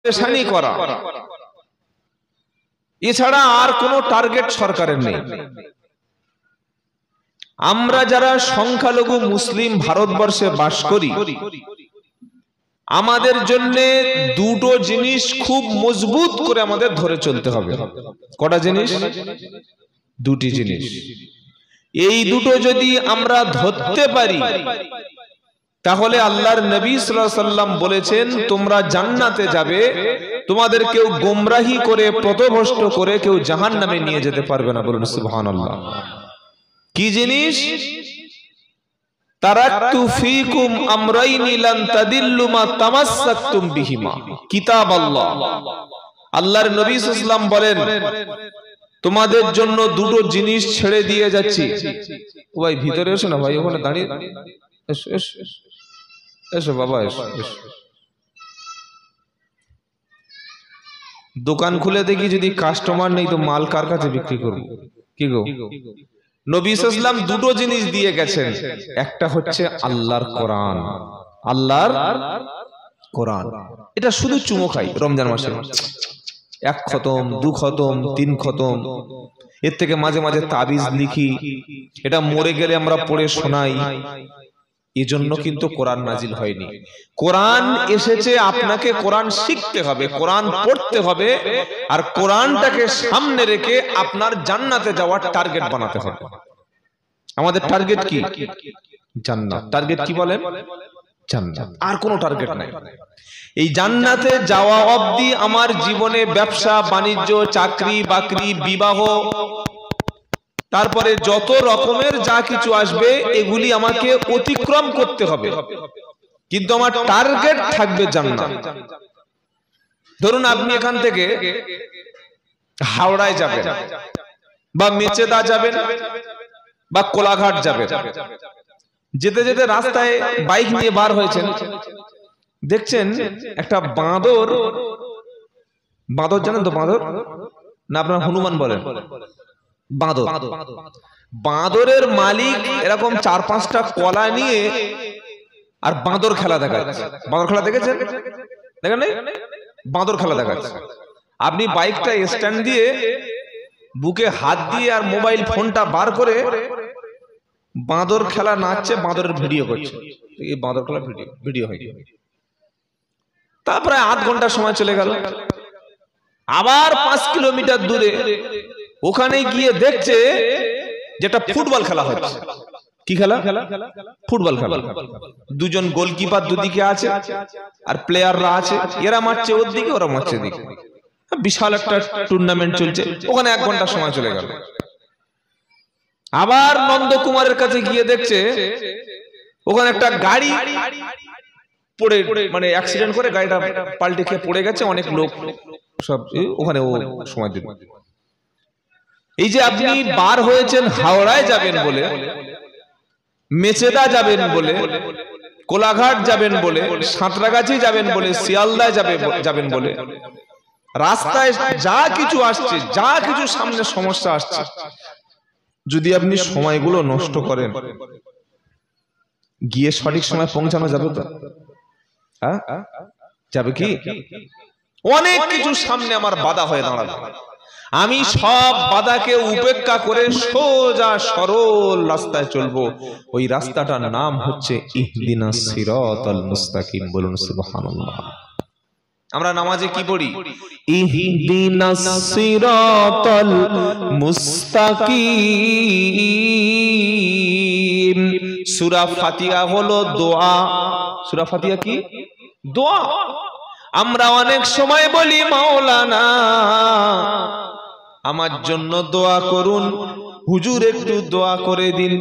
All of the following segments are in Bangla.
পেরেশানি করা, এছাড়া আর কোনো টার্গেট সরকারের নেই। আমরা যারা সংখ্যালঘু মুসলিম ভারতবর্ষে বাস করি, আমাদের জন্য দুটো জিনিস খুব মজবুত করে আমাদের ধরে চলতে হবে। কটা জিনিস? দুটি জিনিস। এই দুটো যদি আমরা ধরতে পারি, তাহলে আল্লাহর নবী সাল্লাল্লাহু আলাইহি ওয়াসাল্লাম বলেছেন, তোমরা জান্নাতে যাবে, তোমাদের কেউ গোমরাহি করে পথভ্রষ্ট করে কেউ জাহান্নামে নিয়ে যেতে পারবে না। বলুন সুবহানাল্লাহ। কি জিনিস? তারাকতু ফীকুম আমরাইনি লান তাদিল্লু মা তামাসসাকতুম বিহিমা কিতাবাল্লাহ। আল্লাহর নবী সাল্লাল্লাহু আলাইহি ওয়াসাল্লাম বলেন, তোমাদের জন্য দুটো জিনিস ছেড়ে দিয়ে যাচ্ছি। ও ভাই ভিতরে এসো না ভাই, ওখানে দাঁড়িয়ে এসো এসো এসো বাবা এসো এসো। দোকান খুলে দেখি যদি কাস্টমার নেই তো মাল কার কাছে বিক্রি করব? কি গো? নবী সাল্লাল্লাহু আলাইহি ওয়াসাল্লাম দুটো জিনিস দিয়ে গেছেন। একটা হচ্ছে আল্লাহর কোরআন। আল্লাহর কোরআন, এটা শুধু চুমো খাই রমজান মাসে, এক খতম, দু খতম, তিন খতম, এর থেকে মাঝে মাঝে তাবিজ লিখি, এটা মরে গেলে আমরা পড়ে শোনাই। এজন্য কিন্তু কোরআন নাজিল হয়নি। কোরআন এসেছে আপনাকে কোরআন শিখতে হবে, কোরআন পড়তে হবে, আর কোরআনটাকে সামনে রেখে আপনার জান্নাতে যাওয়ার টার্গেট বানাতে হবে। আমাদের টার্গেট কি? জান্নাত। টার্গেট কি বলেন? জান্নাত, আর কোনো টার্গেট নাই। এই জান্নাতে যাওয়া অবধি আমার জীবনে ব্যবসা বাণিজ্য, চাকরি বাকরি, বিবাহ, তারপরে যত রকমের যা কিছু আসবে এগুলি আমাকে অতিক্রম করতে হবে, কিন্তু আমার টার্গেট থাকবে জান্নাত। ধরুন আপনি এখান থেকে হাওড়ায় যাবেন, বা মেচেদা যাবেন, বা কোলাঘাট যাবেন। যেতে যেতে রাস্তায় বাইক নিয়ে বার হয়েছেন, দেখছেন একটা বাঁদর। বাঁদর জানেন তো? বাঁদর না আপনারা হনুমান বলেন? বাঁদর। বাঁদরের মালিক এরকম 4-5টা কলা নিয়ে আর বাঁদর খেলা দেখাচ্ছে। বাঁদর খেলা দেখেছেন? দেখেন নাই? বাঁদর খেলা দেখাচ্ছে। আপনি বাইকটা স্ট্যান্ড দিয়ে বুকে হাত দিয়ে আর মোবাইল ফোনটা বার করে বাঁদর খেলা নাচছে, বাঁদরের ভিডিও করছে। এই বাঁদর খেলা ভিডিও হয়। তারপরে আধ ঘন্টা সময় চলে গেল। আবার 5 কিলোমিটার দূরে ওখানে গিয়ে দেখছে যেটা ফুটবল খেলা হচ্ছে। কি খেলা? ফুটবল খেলা। দুজন গোলকিপার দুদিকে আছে আর প্লেয়াররা আছে, এরা মারছে ওর দিকে, ওরা মারছে এদিকে। বিশাল একটা টুর্নামেন্ট চলছে, ওখানে 1 ঘন্টা সময় চলে গেল। আবার নন্দকুমারের কাছে গিয়ে দেখছে ওখানে একটা গাড়ি পড়ে, মানে অ্যাক্সিডেন্ট করে গাড়িটা পাল্টে খেয়ে পড়ে গেছে, অনেক লোক সব ওখানে ও সময় দিল। এই যে আপনি বার হয়েছেন হাওড়ায় যাবেন বলে, মেচেদা যাবেন বলে, কোলাঘাট যাবেন বলে, সাঁতরাগাছি যাবেন বলে, শিয়ালদা যাবেন বলে, রাস্তায় যা কিছু আসছে, যা কিছু সামনে সমস্যা আসছে, যদি আপনি সময়গুলো নষ্ট করেন, গিয়ে সঠিক সময় পৌঁছানো যাবে তো? যাবে কি? অনেক কিছু সামনে আমার বাধা হয়ে দাঁড়াবে, আমি সব বাধাকে উপেক্ষা করে সোজা সরল রাস্তায় চলবো। ওই রাস্তাটার নাম হচ্ছে ইহদিনাস সিরাতাল মুস্তাকিম। বলুন সুবহানাল্লাহ। আমরা নামাজে কি পড়ি? ইহদিনাস সিরাতাল মুস্তাকিম। সূরা ফাতিহা হলো দোয়া। সূরা ফাতিহা কি? দোয়া। আমরা অনেক সময় বলি, মাওলানা আমার জন্য দোয়া করুন, হুজুর একটু দোয়া করে দিন,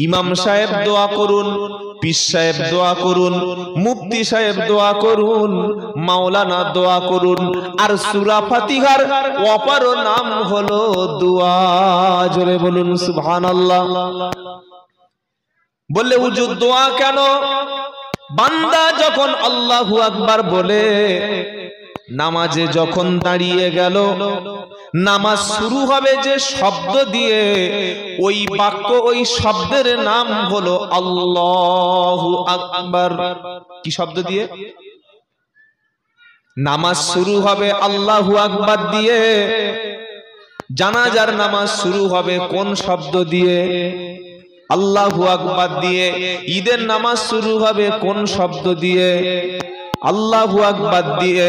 ইমাম সাহেব দোয়া করুন, পীর সাহেব দোয়া করুন, মুফতি সাহেব দোয়া করুন, মাওলানা দোয়া করুন। আর সূরা ফাতিহার অপর নাম হলো দোয়া। জোরে বলুন সুবহানাল্লাহ। বললে হুজুর দোয়া কেন? বান্দা যখন আল্লাহু আকবার বলে নামাজে যখন দাঁড়িয়ে গেল, নামাজ শুরু হবে যে শব্দ দিয়ে, ওই বাক্য, ওই শব্দের নাম হলো আল্লাহু আকবার। কি শব্দ দিয়ে? নামাজ শুরু হবে আল্লাহু আকবার দিয়ে, জানাজার নামাজ শুরু হবে কোন শব্দ দিয়ে? আল্লাহু আকবার দিয়ে। ঈদের নামাজ শুরু হবে কোন শব্দ দিয়ে? আল্লাহু আকবার দিয়ে।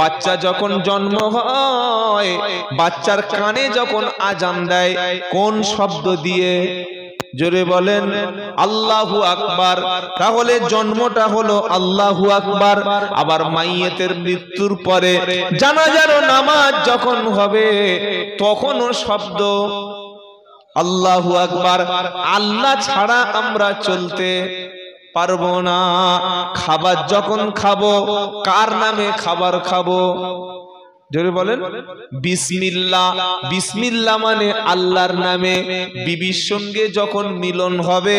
বাচ্চা যখন জন্ম হয়, বাচ্চার কানে যখন আজান দেয় কোন শব্দ দিয়ে? জোরে বলেন, আল্লাহু আকবার। তাহলে জন্মটা হলো আল্লাহু আকবার। আবার মাইয়েতের মৃত্যুর পরে জানাজার নামাজ যখন হবে তখনও শব্দ আল্লাহু আকবার। আল্লাহ ছাড়া আমরা চলতে পারবো না। খাবার যখন খাবো কার নামে খাবার খাবো? জোরে বলেন, বিসমিল্লাহ। বিসমিল্লাহ মানে আল্লাহর নামে। বিবির সঙ্গে যখন মিলন হবে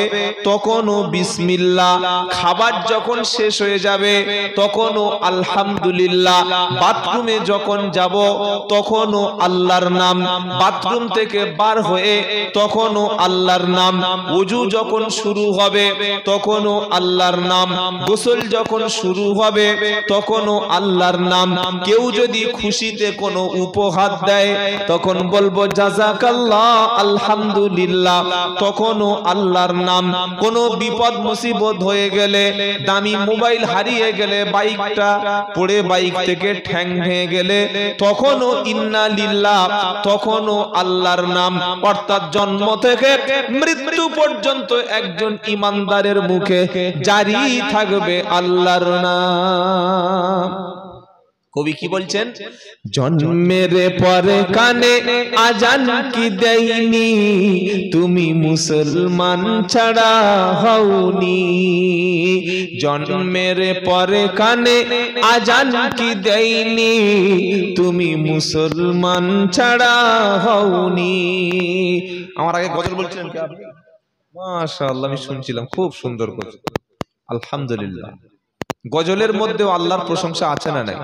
তখনও বিসমিল্লাহ। খাবার যখন শেষ হয়ে যাবে তখনও আলহামদুলিল্লাহ। বাথরুমে যখন যাব তখনও আল্লাহর নাম। বাথরুম থেকে বার হয়ে তখনও আল্লাহর নাম। ওযু যখন শুরু হবে তখনও আল্লাহর নাম। গোসল যখন শুরু হবে তখনও আল্লাহর নাম। কেউ যদি খুশিতে কোনো উপহার দেয় তখন বলবো জাযাকাল্লাহ, আলহামদুলিল্লাহ, তখনও আল্লাহর নাম। কোনো বিপদ মুসিবত হয়ে গেলে, দামি মোবাইল হারিয়ে গেলে, বাইকটা পড়ে বাইক থেকে ঠ্যাং ভেঙে গেলে তখনও ইন্না লিল্লাহ, তখনও আল্লাহর নাম। অর্থাৎ জন্ম থেকে মৃত্যু পর্যন্ত একজন ইমানদারের মুখে জারি থাকবে আল্লাহর নাম। কবি কি বলছেন? জন্মের পরে কানে আজান কি দেয়নি, তুমি মুসলমান ছাড়া হওনি। জন্মের পরে কানে আজান কি দেয়নি, তুমি মুসলমান ছাড়া হওনি। আমার আগে গজল বলছিলেন কি আপনি? মাশাআল্লাহ, আমি শুনছিলাম, খুব সুন্দর গজল, আলহামদুলিল্লাহ। গজলের মধ্যেও আল্লাহর প্রশংসা আছে না নাই?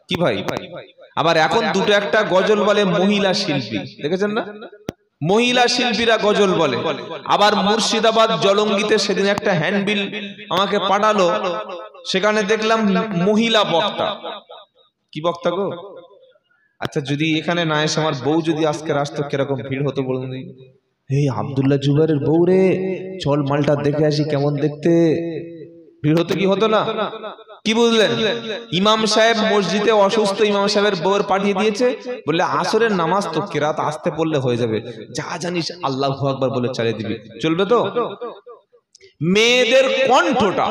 কি ভাই? আবার এখন দুটো একটা গজল বলে মহিলা শিল্পী, দেখেছেন না? মহিলা শিল্পীরা গজল বলে। আবার মুর্শিদাবাদ জলঙ্গিতে সেদিন একটা হ্যান্ডবিল আমাকে পাঠালো, সেখানে দেখলাম মহিলা বক্তা। কি বক্তা গো? আচ্ছা, যদি এখানে না এসে আমার বউ যদি আজকে আসতো কিরকম ভিড় হতো বলুন। এই আব্দুল্লাহ জুবাইরের বউ রে, চল মালটা দেখে আসি কেমন দেখতে। ভিড় হতো কি হতো না? কি বুঝলেন? ইমাম সাহেব মসজিদে অসুস্থ, ইমাম সাহেবের বউয়ের পাঠিয়ে দিয়েছে, বললে আসরের নামাজ তো কেরাত আসতে পড়লে হয়ে যাবে, যা জানিস আল্লাহু আকবার বলে চালিয়ে দিবি, চলবে তো? মেয়েদের কণ্ঠটা,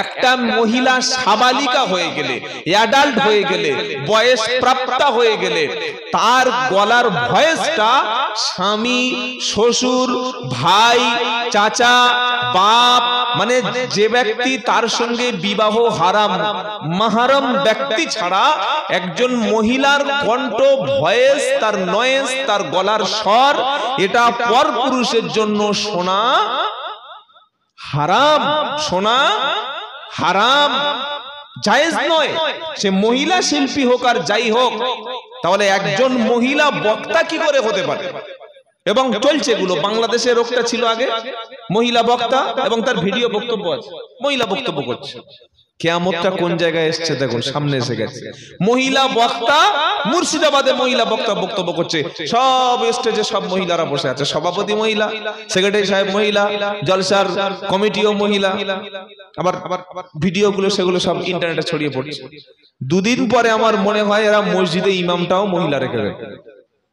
একটা মহিলা সাবালিকা হয়ে গেলে, অ্যাডাল্ট হয়ে গেলে, বয়স প্রাপ্তা হয়ে গেলে, তার গলার ভয়েসটা স্বামী, শ্বশুর, ভাই, চাচা, বাপ, মানে যে ব্যক্তি তার সঙ্গে বিবাহ হারাম, মাহারাম ব্যক্তি ছাড়া একজন মহিলার কণ্ঠ, ভয়েস, তার নয়েজ, তার গলার স্বর, এটা পরপুরুষের জন্য শোনা হারাম। শোনা হারাম, জায়েজ নয়। সে মহিলা শিল্পী হোক আর যাই হোক। তাহলে একজন মহিলা বক্তা কি করে হতে পারে? এবং চলছে এগুলো। বাংলাদেশে রোগটা ছিল আগে, মহিলা বক্তা, এবং তার ভিডিও বক্তব্য আছে, মহিলা বক্তব্য করছে। কিয়ামতটা কোন জায়গায় এসেছে দেখুন, সামনে এসে গেছে। মহিলা বক্তা, মুর্শিদাবাদে মহিলা বক্তা বক্তব্য করছে, সব স্টেজে সব মহিলারা বসে আছে, সভাপতি মহিলা, সেক্রেটারি সাহেব মহিলা, জলসার কমিটিও মহিলা। আবার ভিডিওগুলো সেগুলো সব ইন্টারনেটে ছড়িয়ে পড়ছে। দুদিন পরে আমার মনে হয় এরা মসজিদে ইমামটাও মহিলা রেখে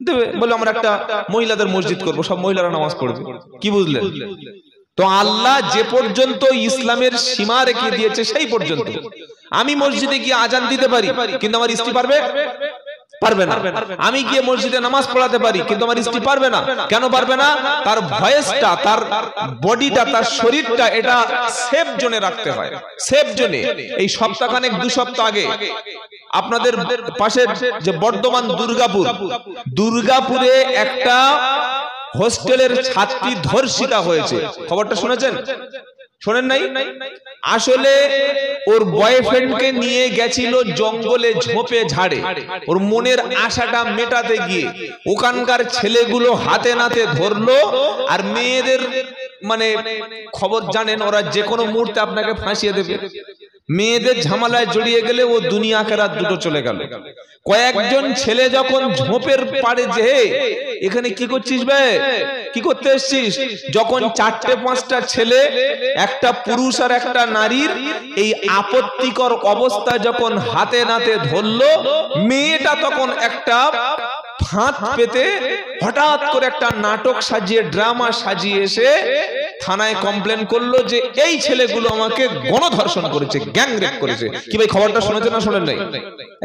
দেবে, বলে আমরা একটা মহিলাদের মসজিদ করব, সব মহিলারা নামাজ পড়বে। কি বুঝলেন? তো আল্লাহ যে পর্যন্ত ইসলামের সীমা রেখে দিয়েছে সেই পর্যন্ত। আমি মসজিদে গিয়ে আজান দিতে পারি, কিন্তু আমার স্ত্রী পারবে? পারবে না। আমি গিয়ে মসজিদে নামাজ পড়াতে পারি, কিন্তু আমার স্ত্রী পারবে না। কেন পারবে না? তার ভয়েসটা, তার বডিটা, তার শরীরটা, এটা সেফ জোনে রাখতে হয়, সেফ জোনে। এই সপ্তাহখানেক, 2 সপ্তাহ আগে আপনাদের পাশের যে বর্ধমান দুর্গাপুরে একটা হোস্টেলের ছাত্রী ধর্ষিতা হয়েছে, খবরটা শুনেছেন? শোনেন নাই? আসলে ওর বয়ফ্রেন্ডকে নিয়ে গেছিল জঙ্গলে, ঝোপে ঝাড়ে, ওর মনের আশাটা মেটাতে গিয়ে ওখানকার ছেলেগুলো হাতে নাতে ধরলো। আর মেয়েদের মানে খবর জানেন, ওরা যে কোনো মুহূর্তে আপনাকে ফাঁসিয়ে দেবে। মেয়েদের ঝামেলায় জড়িয়ে গেলে ও দুনিয়া আখিরাত দুটো চলে গেল। কয়েকজন ছেলে যখন ঝোপের পাড়ে যে এখানে কি করছিস বে, কি করতে এসছিস, যখন 4-5টা ছেলে, একটা পুরুষ আর একটা নারীর এই আপত্তিকর অবস্থা যখন হাতে নাতে ধরলো, মেয়েটা তখন একটা ফাঁদ পেতে হঠাৎ করে একটা নাটক সাজিয়ে, ড্রামা সাজিয়ে এসে থানায় কমপ্লেন করলো যে এই ছেলেগুলো আমাকে গণধর্ষণ করেছে, গ্যাং রেপ করেছে। কি ভাই খবরটা শুনেছেন না শোনেন নাই?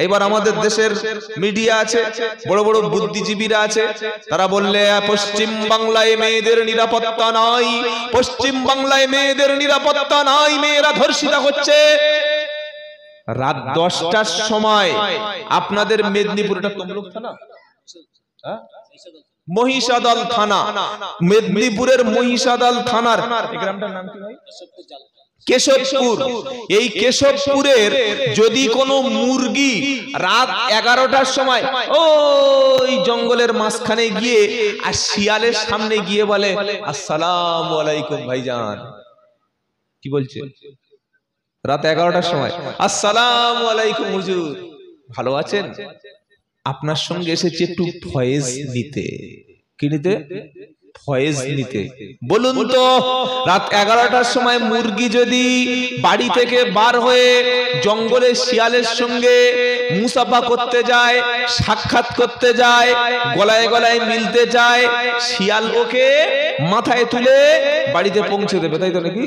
এবার আমাদের দেশের মিডিয়া আছে, বড় বড় বুদ্ধিজীবীরা আছে, তারা বললে পশ্চিম বাংলায় মেয়েদের নিরাপত্তা নাই, পশ্চিম বাংলায় মেয়েদের নিরাপত্তা নাই, মেয়েরা ধর্ষিতা হচ্ছে। রাত 10টার সময় আপনাদের মেদিনীপুর, এটা তমলুক থানা, মহিষাদল থানা, মেদিনীপুরের মহিষাদল থানার গ্রামটার নাম কি ভাই? কেশবপুর। এই কেশবপুরের যদি কোনো মুরগি রাত 11টার সময় ওই জঙ্গলের মাঝখানে গিয়ে আর শিয়ালের সামনে গিয়ে বলে আসসালামু আলাইকুম ভাইজান, কি বলছে রাত 11টার সময়, আসসালামু আলাইকুম হুজুর, ভালো আছেন, আপনার সঙ্গে এসেছি একটু ফয়েজ নিতে। কি নিতে? ফয়েজ নিতে। বলুন তো রাত 11টার সময় মুরগি যদি বাড়ি থেকে বার হয়ে জঙ্গলে শিয়ালের সঙ্গে মুসাফা করতে যায়, সাক্ষাৎ করতে যায়, গলায় গলায় মিলতে যায়, শিয়াল ওকে মাথায় তুলে বাড়িতে পৌঁছে দেবে, তাই তো নাকি?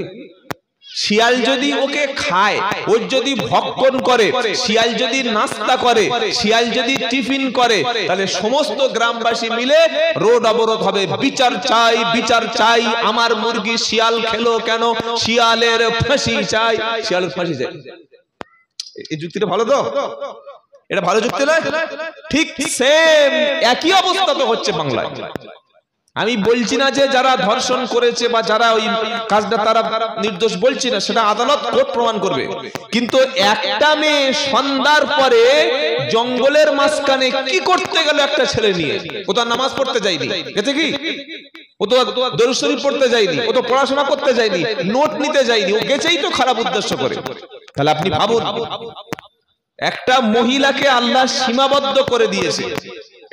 শিয়াল যদি ওকে খায়, ওর যদি ভক্ষণ করে, শিয়াল যদি নাস্তা করে, শিয়াল যদি টিফিন করে, তাহলে সমস্ত গ্রামবাসী মিলে রোড অবরোধ হবে, বিচার চাই, বিচার চাই, আমার মুরগি শিয়াল খেলো কেন, শিয়ালের ফাঁসি চাই, শিয়ালের ফাঁসি চাই। এই যুক্তিটা ভালো তো? এটা ভালো যুক্তি নয়? ঠিক সেম একই অবস্থা তো হচ্ছে বাংলায়। আমি বলছি না যে যারা ধর্ষণ করেছে বা যারা ওই কাজটা তারা নির্দোষ, বলছি না, সেটা আদালত কোর্ট প্রমাণ করবে। কিন্তু একটা মেয়ে সন্ধ্যার পরে জঙ্গলের মাঝখানে কি করতে গেল একটা ছেলে নিয়ে? ও তো নামাজ পড়তে যায়নি, গেছে কি? ও তো দরুদ শরীফ পড়তে যায়নি, ও তো পড়াশোনা করতে যায়নি, নোট নিতে যায়নি, ও গেছেই তো খারাপ উদ্দেশ্য করে। তাহলে আপনি ভাবুন, একটা মহিলাকে আল্লাহ সীমাবদ্ধ করে দিয়েছে,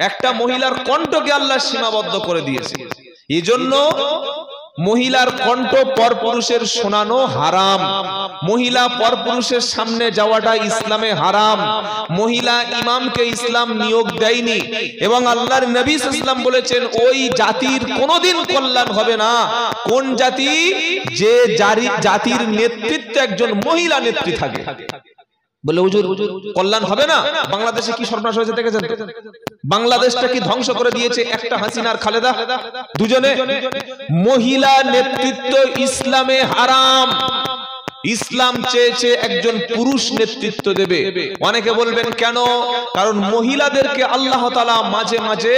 একটা মহিলার কণ্ঠকে আল্লাহ সীমাবদ্ধ করে দিয়েছে। এই জন্য মহিলার কণ্ঠ পরপুরুষের শোনানো হারাম, মহিলা পরপুরুষের সামনে যাওয়াটা ইসলামে হারাম, মহিলা ইমামকে ইসলাম নিয়োগ দেয়নি, এবং আল্লাহর নবী সাল্লাল্লাহু আলাইহি ওয়াসাল্লাম বলেছেন ওই জাতির কোনোদিন কল্যাণ হবে না। কোন জাতি? যে জাতির নেতৃত্বে একজন মহিলা নেত্রী থাকে। বলে হুজুর কল্যাণ হবে না? বাংলাদেশে কি সর্বনাশ হয়েছে দেখেছেন? বাংলাদেশটা কি ধ্বংস করে দিয়েছে একটা হাসিনা আর খালেদা দুজনে। মহিলা নেতৃত্ব ইসলামে হারাম। ইসলাম চেয়েছে একজন পুরুষ নেতৃত্ব দেবে। অনেকে বলবেন কেন? কারণ মহিলাদেরকে আল্লাহ তাআলা মাঝে মাঝে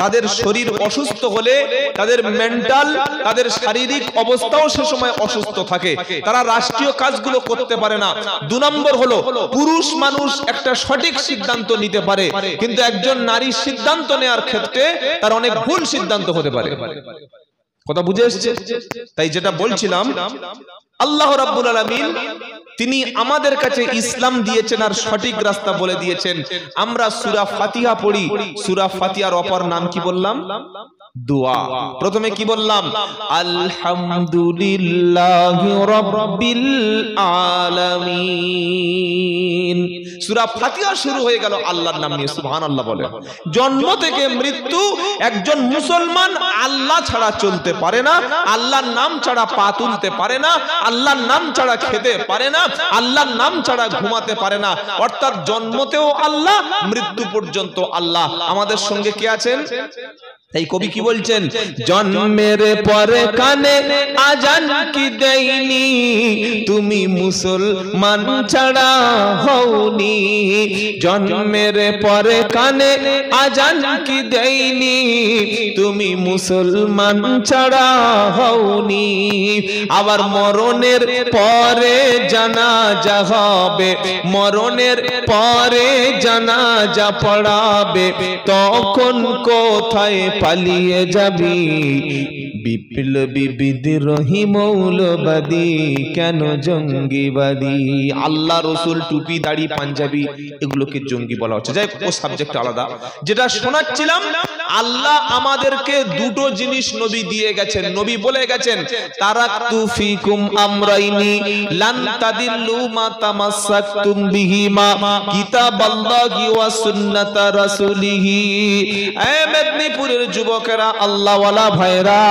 তাদের শরীর অসুস্থ হলে, তাদের মেন্টাল, তাদের শারীরিক অবস্থাও সে সময় অসুস্থ থাকে, তারা রাষ্ট্রীয় কাজগুলো করতে পারে না। 2 নম্বর হলো পুরুষ মানুষ একটা সঠিক সিদ্ধান্ত নিতে পারে, কিন্তু একজন নারী সিদ্ধান্ত নেওয়ার ক্ষেত্রে তার অনেক ভুল সিদ্ধান্ত হতে পারে। কথা বুঝে এসেছে? তাই যেটা বলছিলাম, আল্লাহ রাব্বুল আলামিন তিনি আমাদের কাছে ইসলাম দিয়েছেন আর সঠিক রাস্তা বলে দিয়েছেন। আমরা সূরা ফাতিহা পড়ি, সূরা ফাতিহার অপর নাম কি বললাম? দোয়া। প্রথমে কি বললাম? আলহামদুলিল্লাহি রাব্বিল আলামিন। সূরা ফাতিহা শুরু হয়ে গেল আল্লাহর নাম নিয়ে, সুবহানাল্লাহ বলে। জন্ম থেকে মৃত্যু একজন মুসলমান আল্লাহ ছাড়া চলতে পারে না, আল্লাহর নাম ছাড়া পা তুলতে পারে না, আল্লাহর নাম ছাড়া খেতে পারে না, আল্লাহর নাম ছাড়া ঘুমাতে পারে না। অর্থাৎ জন্মতেও আল্লাহ, মৃত্যু পর্যন্ত আল্লাহ। আমাদের সঙ্গে কে আছেন? এই কবি কি বলছেন? জন্মের পরে কানে আজান কি দেয়নি, তুমি মুসলমান ছাড়া হওনি। জন্মের পরে কানে আজান কি দেয়নি, তুমি মুসলমান ছাড়া হওনি। আবার মরণের পরে জানাজা হবে, মরণের পরে জানাজা পড়াবে, তখন কোথায় পালিয়ে যাবি? বিপ্লবী বিদ্রোহী মৌলবাদী কেন জঙ্গিবাদী। আল্লাহ রসুল টুপি দাড়ি পাঞ্জাবি এগুলোকে জঙ্গি বলা হচ্ছে। যাই ও সাবজেক্ট আলাদা। যেটা শোনাচ্ছিলাম, আল্লাহ আমাদেরকে দুটো জিনিস নবী দিয়ে গেছেন। নবী বলে গেছেন, তারাকতু ফিকুম আমরাইনি লান তাদিল্লু মা তামাসসাকতুম বিহিমা কিতাবাল্লাহি ওয়া সুন্নাতা রাসূলিহি। এ মেদিনীপুরের যুবকেরা, আল্লাহওয়ালা ভাইরা,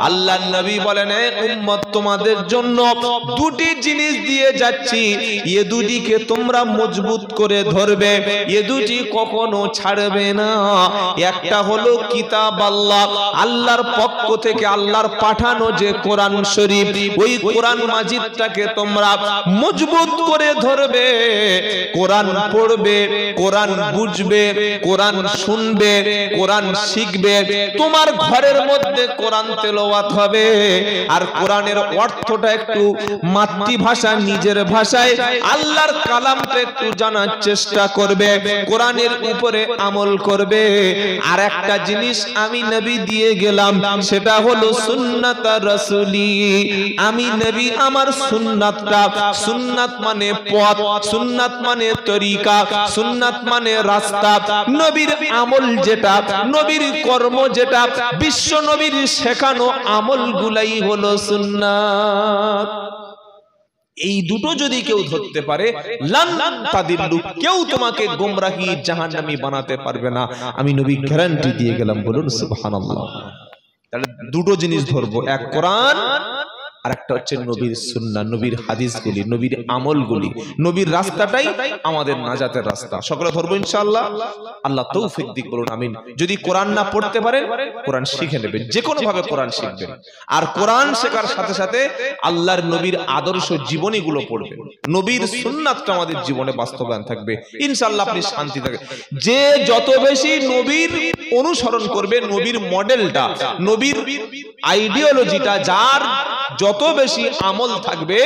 আল্লাহর নবী বলেন, এ উম্মত, তোমাদের জন্য দুটি জিনিস দিয়ে যাচ্ছি, এ দুটিকে তোমরা মজবুত করে ধরবে, এ দুটি কখনো ছাড়বে না। একটা হলো কিতাব আল্লাহ, আল্লাহর পক্ষ থেকে আল্লাহর পাঠানো যে কোরআন শরীফ, ওই কোরআন মাজিদটাকে তোমরা মজবুত করে ধরবে। কোরআন পড়বে, কোরআন বুঝবে, কোরআন শুনবে, কোরআন শিখবে। তোমার ঘরের মধ্যে কোরআন তেলাওয়াত হবে, আর কোরআনের অর্থটা একটু মাতৃভাষা, নিজের ভাষায় আল্লাহর কালামটা একটু জানার চেষ্টা করবে, কোরআনের উপরে আমল করবে। আর একটা জিনিস আমি নবী দিয়ে গেলাম, সেটা হলো সুন্নাত রাসূলি। আমি নবী আমার সুন্নাতটা, সুন্নাত মানে পথ, সুন্নাত মানে তরিকা, সুন্নাত মানে রাস্তা, নবীর আমল যেটা, নবীর কর্ম যেটা, বিশ্ব নবীর শেখানো আমলগুলাই হলো সুন্নাত। এই দুটো যদি কেউ ধরতে পারে, লান তাদিল্লু, কেউ তোমাকে গোমরাহি জাহান্নামী বানাতে পারবে না, আমি নবী গ্যারান্টি দিয়ে গেলাম। বলুন সুবহানাল্লাহ। তাহলে দুটো জিনিস ধরবো, এক কোরআন, আর একটা হচ্ছে নবীর সুন্নাহ, নবীর হাদিসগুলি, নবীর আমলগুলি, নবীর রাস্তাটাই আমাদের নাজাতের রাস্তা। সকলে ধরবো ইনশাআল্লাহ। আল্লাহ তৌফিক দিক, বলুন আমিন। যদি কোরআন না পড়তে পারেন, কোরআন শিখে নেবেন, যে কোনো ভাবে কোরআন শিখবেন। আর কোরআন শেখার সাথে সাথে আল্লাহর নবীর আদর্শ জীবনীগুলো পড়বেন, নবীর সুন্নাতটা আমাদের জীবনে বাস্তবায়ন থাকবে, ইনশাআল্লাহ আপনি শান্তি থাকবে। যে যত বেশি নবীর অনুসরণ করবে, নবীর মডেলটা, নবীর আইডিওলজিটা, যার যত বেশি আমল থাকবে,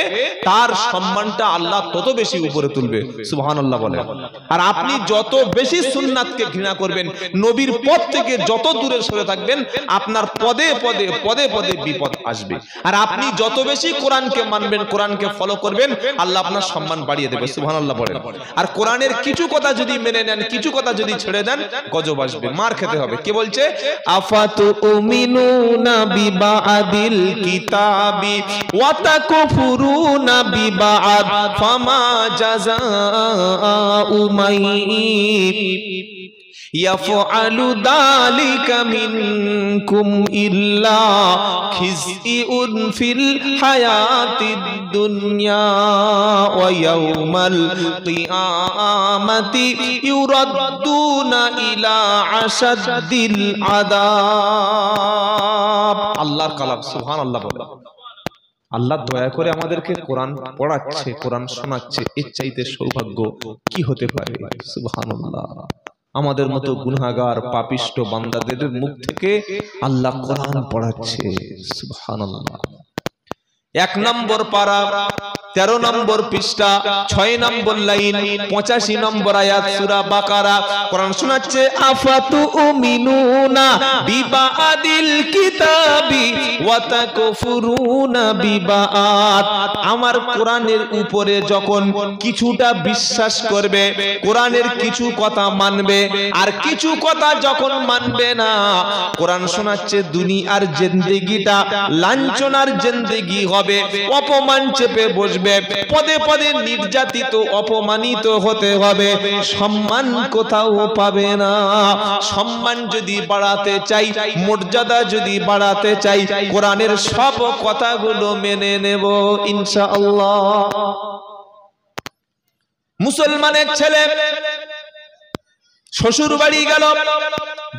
তার সম্মানটা আল্লাহ তত বেশি উপরে তুলবে। সুবহানাল্লাহ বলেন। আর আপনি যত বেশি সুন্নাতকে ঘৃণা করবেন, নবীর পথ থেকে যত দূরে সরে থাকবেন, আপনার পদে পদে পদে পদে বিপদ আসবে। আর আপনি যত বেশি কোরআনকে মানবেন, কোরআনকে ফলো করবেন, আল্লাহ আপনার সম্মান বাড়িয়ে দেবে। সুবহানাল্লাহ বলেন। আর কোরআনের কিছু কথা যদি মেনে নেন, কিছু কথা যদি ছেড়ে দেন, গজব আসবে, মার খেতে হবে। কে বলছে? আফাতু উমিনুনা বিবাদিল কিতাবি ওয়া তাকফুরুনা বিবাদ ফামা জাযাউ মান ইয়াফআলু যালিকা মিনকুম ইল্লা খিজইউন ফিল হায়াতিদ দুনিয়া ওয়া ইয়াউমাল কিয়ামাতি ইউরাদ্দুনা ইলা আশাদ্দিল আযাব। আল্লাহর কালাম, সুবহানাল্লাহ বলে। আল্লাহ দয়া করে আমাদেরকে কোরআন পড়াচ্ছে, কোরআন শোনাচ্ছে, এর চাইতে সৌভাগ্য কি হতে পারে? সুবহানাল্লাহ। আমাদের মতো গুনাহগার পাপিষ্ট বান্দাদের মুখ থেকে আল্লাহ কোরআন পড়াচ্ছে। সুবহানাল্লাহ। 1 নম্বর পারা, 13 নম্বর পৃষ্ঠা, 6 নম্বর লাইন, 85 নম্বর আয়াত, সূরা বাকারা। কোরআন শোনাচ্ছে, আফাতু উমিনুনা বিবাদিল কিতাবি ওয়া তাকফুরুনা বিবাদ। আমার কোরআনের উপরে যখন কিছুটা বিশ্বাস করবে, কোরআনের কিছু কথা মানবে, আর কিছু কথা যখন মানবে না, কোরআন শোনাচ্ছে দুনিয়ার জিন্দেগিটা লাঞ্ছনার জিন্দেগি হবে, অপমান চেপে বসবে, পদে পদে নির্যাতিত অপমানিত হতে হবে, সম্মান কোথাও পাবে না। সম্মান যদি বাড়াতে চাই, মর্যাদা যদি বাড়াতে চাই, কোরআনের সব কথাগুলো মেনে নেব ইনশাআল্লাহ। মুসলমানের ছেলে শ্বশুর বাড়ি গেল,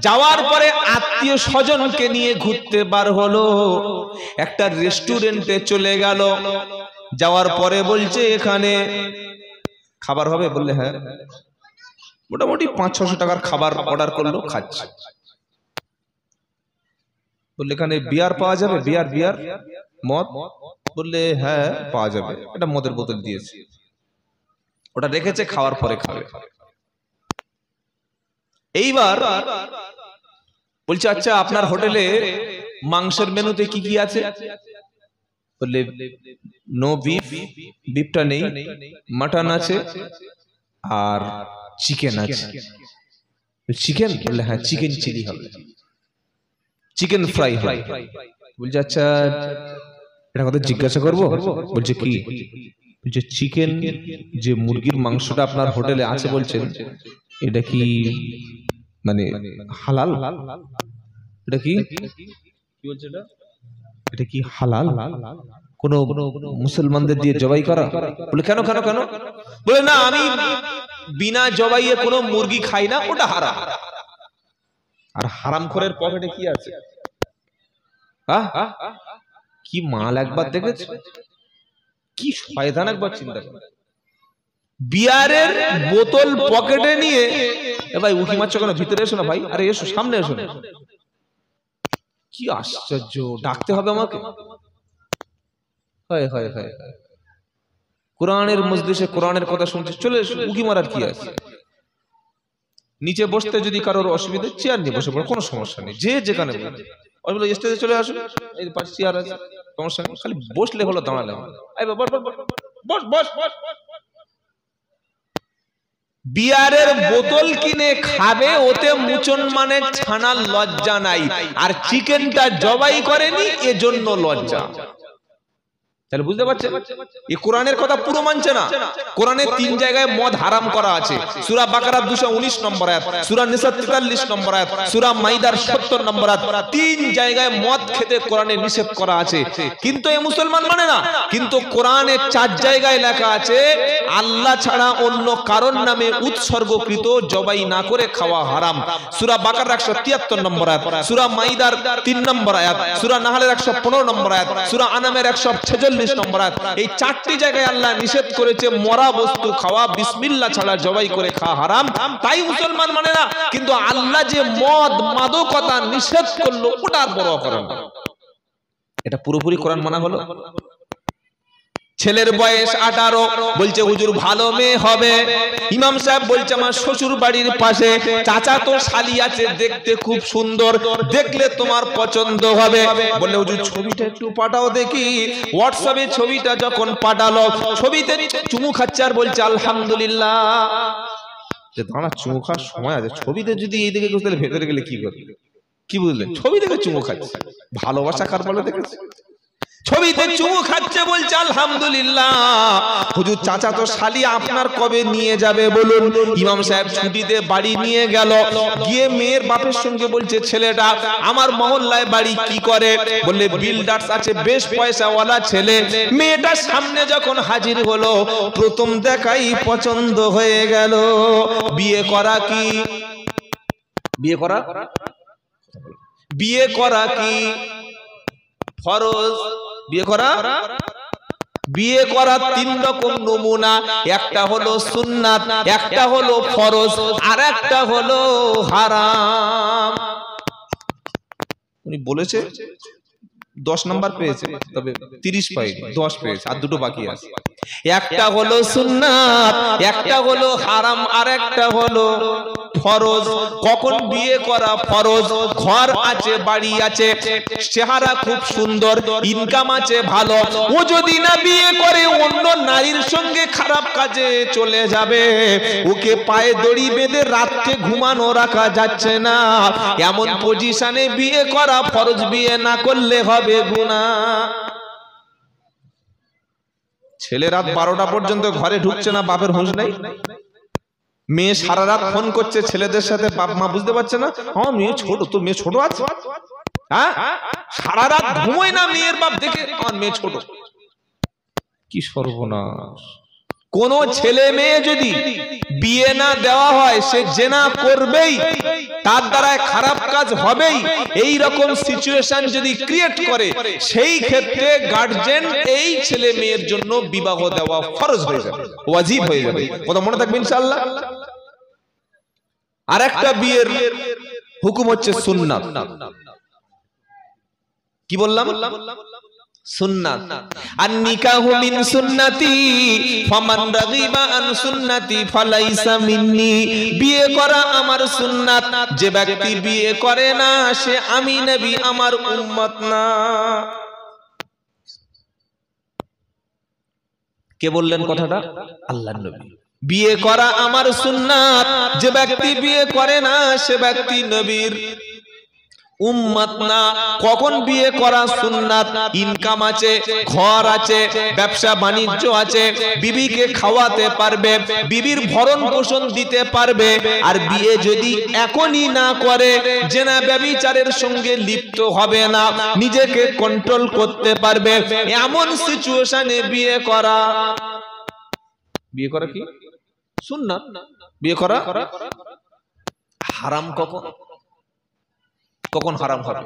যাওয়ার পরে আত্মীয় স্বজনকে নিয়ে ঘুরতে বার হলো, একটা রেস্টুরেন্টে চলে গেল। যাওয়ার পরে বলছে, এখানে খাবার হবে? বললে হ্যাঁ। মোটামুটি 500-600 টাকার খাবার অর্ডার করলো, খাচ্ছে। বললে এখানে বিয়ার পাওয়া যাবে? বিয়ার মদ? বললে হ্যাঁ পাওয়া যাবে। এটা মদের বোতল দিয়েছে, ওটা রেখেছে, খাওয়ার পরে খাবে। এইবার বলছে, আচ্ছা আপনার হোটেলে মাংসের মেনুতে কি কি আছে? বললে নো বিফ, বিফটা নেই, মাটন আছে আর চিকেন আছে। চিকেন? বললে হ্যাঁ, চিকেন চিলি হবে, চিকেন ফ্রাই হবে। বলছে আচ্ছা এটা কথা জিজ্ঞাসা করবো? বলছে কি? বলছে চিকেন যে মুরগির মাংসটা আপনার হোটেলে আছে বলছেন, এটা কি মানে হালাল? এটা কি বলছে? এটা কি হালাল? কোন মুসলমানদের দিয়ে জবাই করা? বলে কেন কেন কেন? বলে না, আমি বিনা জবাইয়ে কোনো মুরগি খাই না, ওটা হারাম। আর হারামখোরের পকেটে কি আছে? কি মাল একবার দেখেছ? কি শয়তান একবার চিন্তা কর। বিয়ারের বোতল পকেটে নিয়ে, এ ভাই উকি মারছো কেন? ভিতরে এসো না ভাই। আরে এসো, সামনে এসো না। কি আশ্চর্য, ডাকতে হবে আমাকে? হয় হয় হয়, কোরআনের মজলিসে কোরআনের কথা শুনছে, চলে এসো, উকি মারার কি আছে? নিচে বসতে যদি কারোর অসুবিধা, চেয়ার নিয়ে বসে পড়ো, কোনো সমস্যা নেই, যে যেখানে স্টেজে চলে আসো, এই পাশে চেয়ার আছে, সমস্যা নেই, খালি বসলে হলো, দাঁড়ালে হলো। বস বস বস। বিয়ারের বোতল কিনে খাবে, ওতে মুসলমানের ছানার লজ্জা নাই, আর চিকেনটা জবাই করেনি এজন্য লজ্জা। তাহলে বুঝতে পারছেন, এই কোরআনের কথা পুরো মানছে না। কোরআনে 3 জায়গায় মদ হারাম করা আছে। সূরা বাকারা 219 নম্বর আয়াত, সূরা নিসা 43 নম্বর আয়াত, সূরা মাইদার 70 নম্বর আয়াত। 3 জায়গায় মদ খেতে কোরআনে নিষেধ করা আছে, কিন্তু এই মুসলমান মানে না। কিন্তু কোরআনে 4 জায়গায় লেখা আছে আল্লাহ ছাড়া অন্য কারোর নামে উৎসর্গকৃত জবাই না করে খাওয়া হারাম। সূরা বাকারা 173 নম্বর আয়াত, সূরা মাইদার 3 নম্বর আয়াত, সূরা নাহলের 115 নম্বর আয়াত, সূরা আনামের 146 নম্বর আয়াত। এই 4টি জায়গায় আল্লাহ নিষেধ করেছে মরা বস্তু খাওয়া, বিসমিল্লাহ ছাড়া জবাই করে খাওয়া হারাম। তাই মুসলমান মানে না, কিন্তু আল্লাহ যে মদ মাদকতা নিষেধ করলো ওটার বড় অপরাধ। এটা পুরোপুরি কোরআন মানা হলো। ছেলের বয়স 18, বলছে হুজুর ভালো মেয়ে হবে। ইমাম সাহেব বলছে আমার শ্বশুর বাড়ির পাশে চাচা তো শালি আছে, দেখতে খুব সুন্দর, দেখলে তোমার পছন্দ হবে। বললে হুজুর ছবিটা একটু পাঠাও দেখি। হোয়াটসঅ্যাপে ছবিটা যখন পাঠালো, ছবিতে চুমু খাচ্ছে আর বলছে আলহামদুলিল্লাহ। যে দাঁড়া, চুমু খাওয়ার সময় আছে, ছবিতে যদি এইদিকে তাহলে ভেতরে গেলে কি করবে? কি বুঝলেন? ছবি দেখে চুমু খাচ্ছে, ভালোবাসা কার বলে দেখেছে? ছবিতে চুমু খাচ্ছে, বলছে আলহামদুলিল্লাহ। হুজুর চাচা তো শালি আপনার কবে নিয়ে যাবে বলুন? ইমাম সাহেব ছুটিতে বাড়ি নিয়ে গেল, গিয়ে মেয়ের বাপের সঙ্গে বলছে ছেলেটা আমার মহল্লায় বাড়ি কি করে? বললে বিল্ডার্স আছে, বেশ পয়সাওয়ালা ছেলে। মেয়েটা সামনে যখন হাজির হলো, প্রথম দেখাই পছন্দ হয়ে গেল। বিয়ে করা কি? বিয়ে করা, বিয়ে করা কি ফরজ? বিয়ে করা, বিয়ে করা 3 রকম নমুনা, একটা হলো সুন্নাত, একটা হলো ফরজ, আর একটা হলো হারাম। উনি বলেছে 10 নাম্বার পেয়েছে, তবে 30 পাইনি, 10 পেয়েছে, আর 2টো বাকি আছে। একটা হলো সুন্নাত, একটা হলো হারাম, আর একটা হলো ফরজ। কখন বিয়ে করা ফরজ? ঘর আছে, বাড়ি আছে, চেহারা খুব সুন্দর, ইনকাম আছে ভালো। ও যদি না বিয়ে করে অন্য নারীর সঙ্গে খারাপ কাজে চলে যাবে, ওকে পায়ে দড়ি বেঁধে রাতকে ঘুমানো রাখা যাচ্ছে না। এমন পজিশনে বিয়ে করা ফরজ, বিয়ে না করলে হবে গুনাহ। ছেলে রাত 12টা পর্যন্ত ঘরে ঢুকছে না, বাপের হুঁশ নাই। মেয়ে সারা রাত ফোন করছে ছেলেদের সাথে, বাপ মা বুঝতে পারছে না আমার মেয়ে ছোট, তো মেয়ে ছোট আছে, হ্যাঁ সারা রাত ঘুমোয় না মেয়ের বাপ, দেখে আমার মেয়ে ছোট। কি সর্বনাশ! কোন ছেলে মেয়ে যদি বিয়ে না দেওয়া হয়, সে জেনা করবেই, তার দ্বারা খারাপ কাজ হবেই। এই রকম সিচুয়েশন যদি ক্রিয়েট করে, সেই ক্ষেত্রে গার্জিয়ান এই ছেলে মেয়ের জন্য বিবাহ দেওয়া ফরজ হয়ে যাবে, ওয়াজিব হয়ে যাবে। কথা মনে থাকবে ইনশাআল্লাহ। আরেকটা বিয়ের হুকুম হচ্ছে সুন্নাত। কি বললাম? সুন্নাত। আর নিকাহু মিন সুন্নতি ফামান রাগিবা আন সুন্নতি ফালাইসা মিন্নি, বিয়ে করা আমার সুন্নাত, যে ব্যক্তি বিয়ে করে না সে আমি নবী আমার উম্মত না। কে বললেন কথাটা? আল্লাহর নবী। বিয়ে করা আমার সুন্নাত, যে ব্যক্তি বিয়ে করে না সে ব্যক্তি নবীর উম্মত না। কখন বিয়ে করা সুন্নাত? ইনকাম আছে, ঘর আছে, ব্যবসা বাণিজ্য আছে, বিবিকে খাওয়াতে পারবে, বিবির ভরণ পোষণ দিতে পারবে। আর বিয়ে যদি এখনই না করে, জেনা ব্যভিচারের সঙ্গে লিপ্ত হবে না, নিজেকে কন্ট্রোল করতে পারবে, এমন সিচুয়েশনে বিয়ে করা। বিয়ে করা কি সুন্নাত? বিয়ে করা হারাম কখন? কখন হারাম হবে?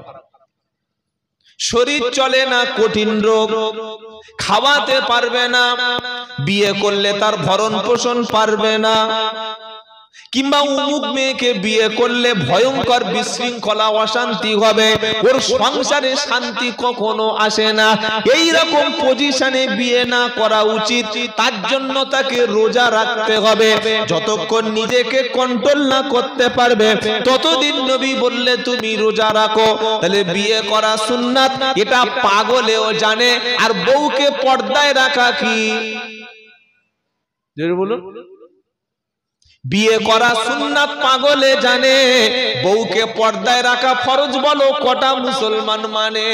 শরীর চলে না, কঠিন রোগ, খাওয়াতে পারবে না, বিয়ে করলে তার ভরণ পোষণ পারবে না, কিংবা অমুক মেয়েকে বিয়ে করলে ভয়ঙ্কর বিশৃঙ্খলা অশান্তি হবে, ওর সংসারে শান্তি কখনো আসে না, এই রকম পজিশনে বিয়ে না করা উচিত। তার জন্য তাকে রোজা রাখতে হবে, যতক্ষণ নিজেকে কন্ট্রোল না করতে পারবে ততদিন নবী বললে তুমি রোজা রাখো। তাহলে বিয়ে করা সুন্নাত, এটা পাগলেও জানে। আর বউকে পর্দায় রাখা কি? জোরে বলুন। বিয়ে করা সুন্নাত পাগলে জানে, বউকে পর্দায় রাখা ফরজ বলো কটা মুসলমান মানে?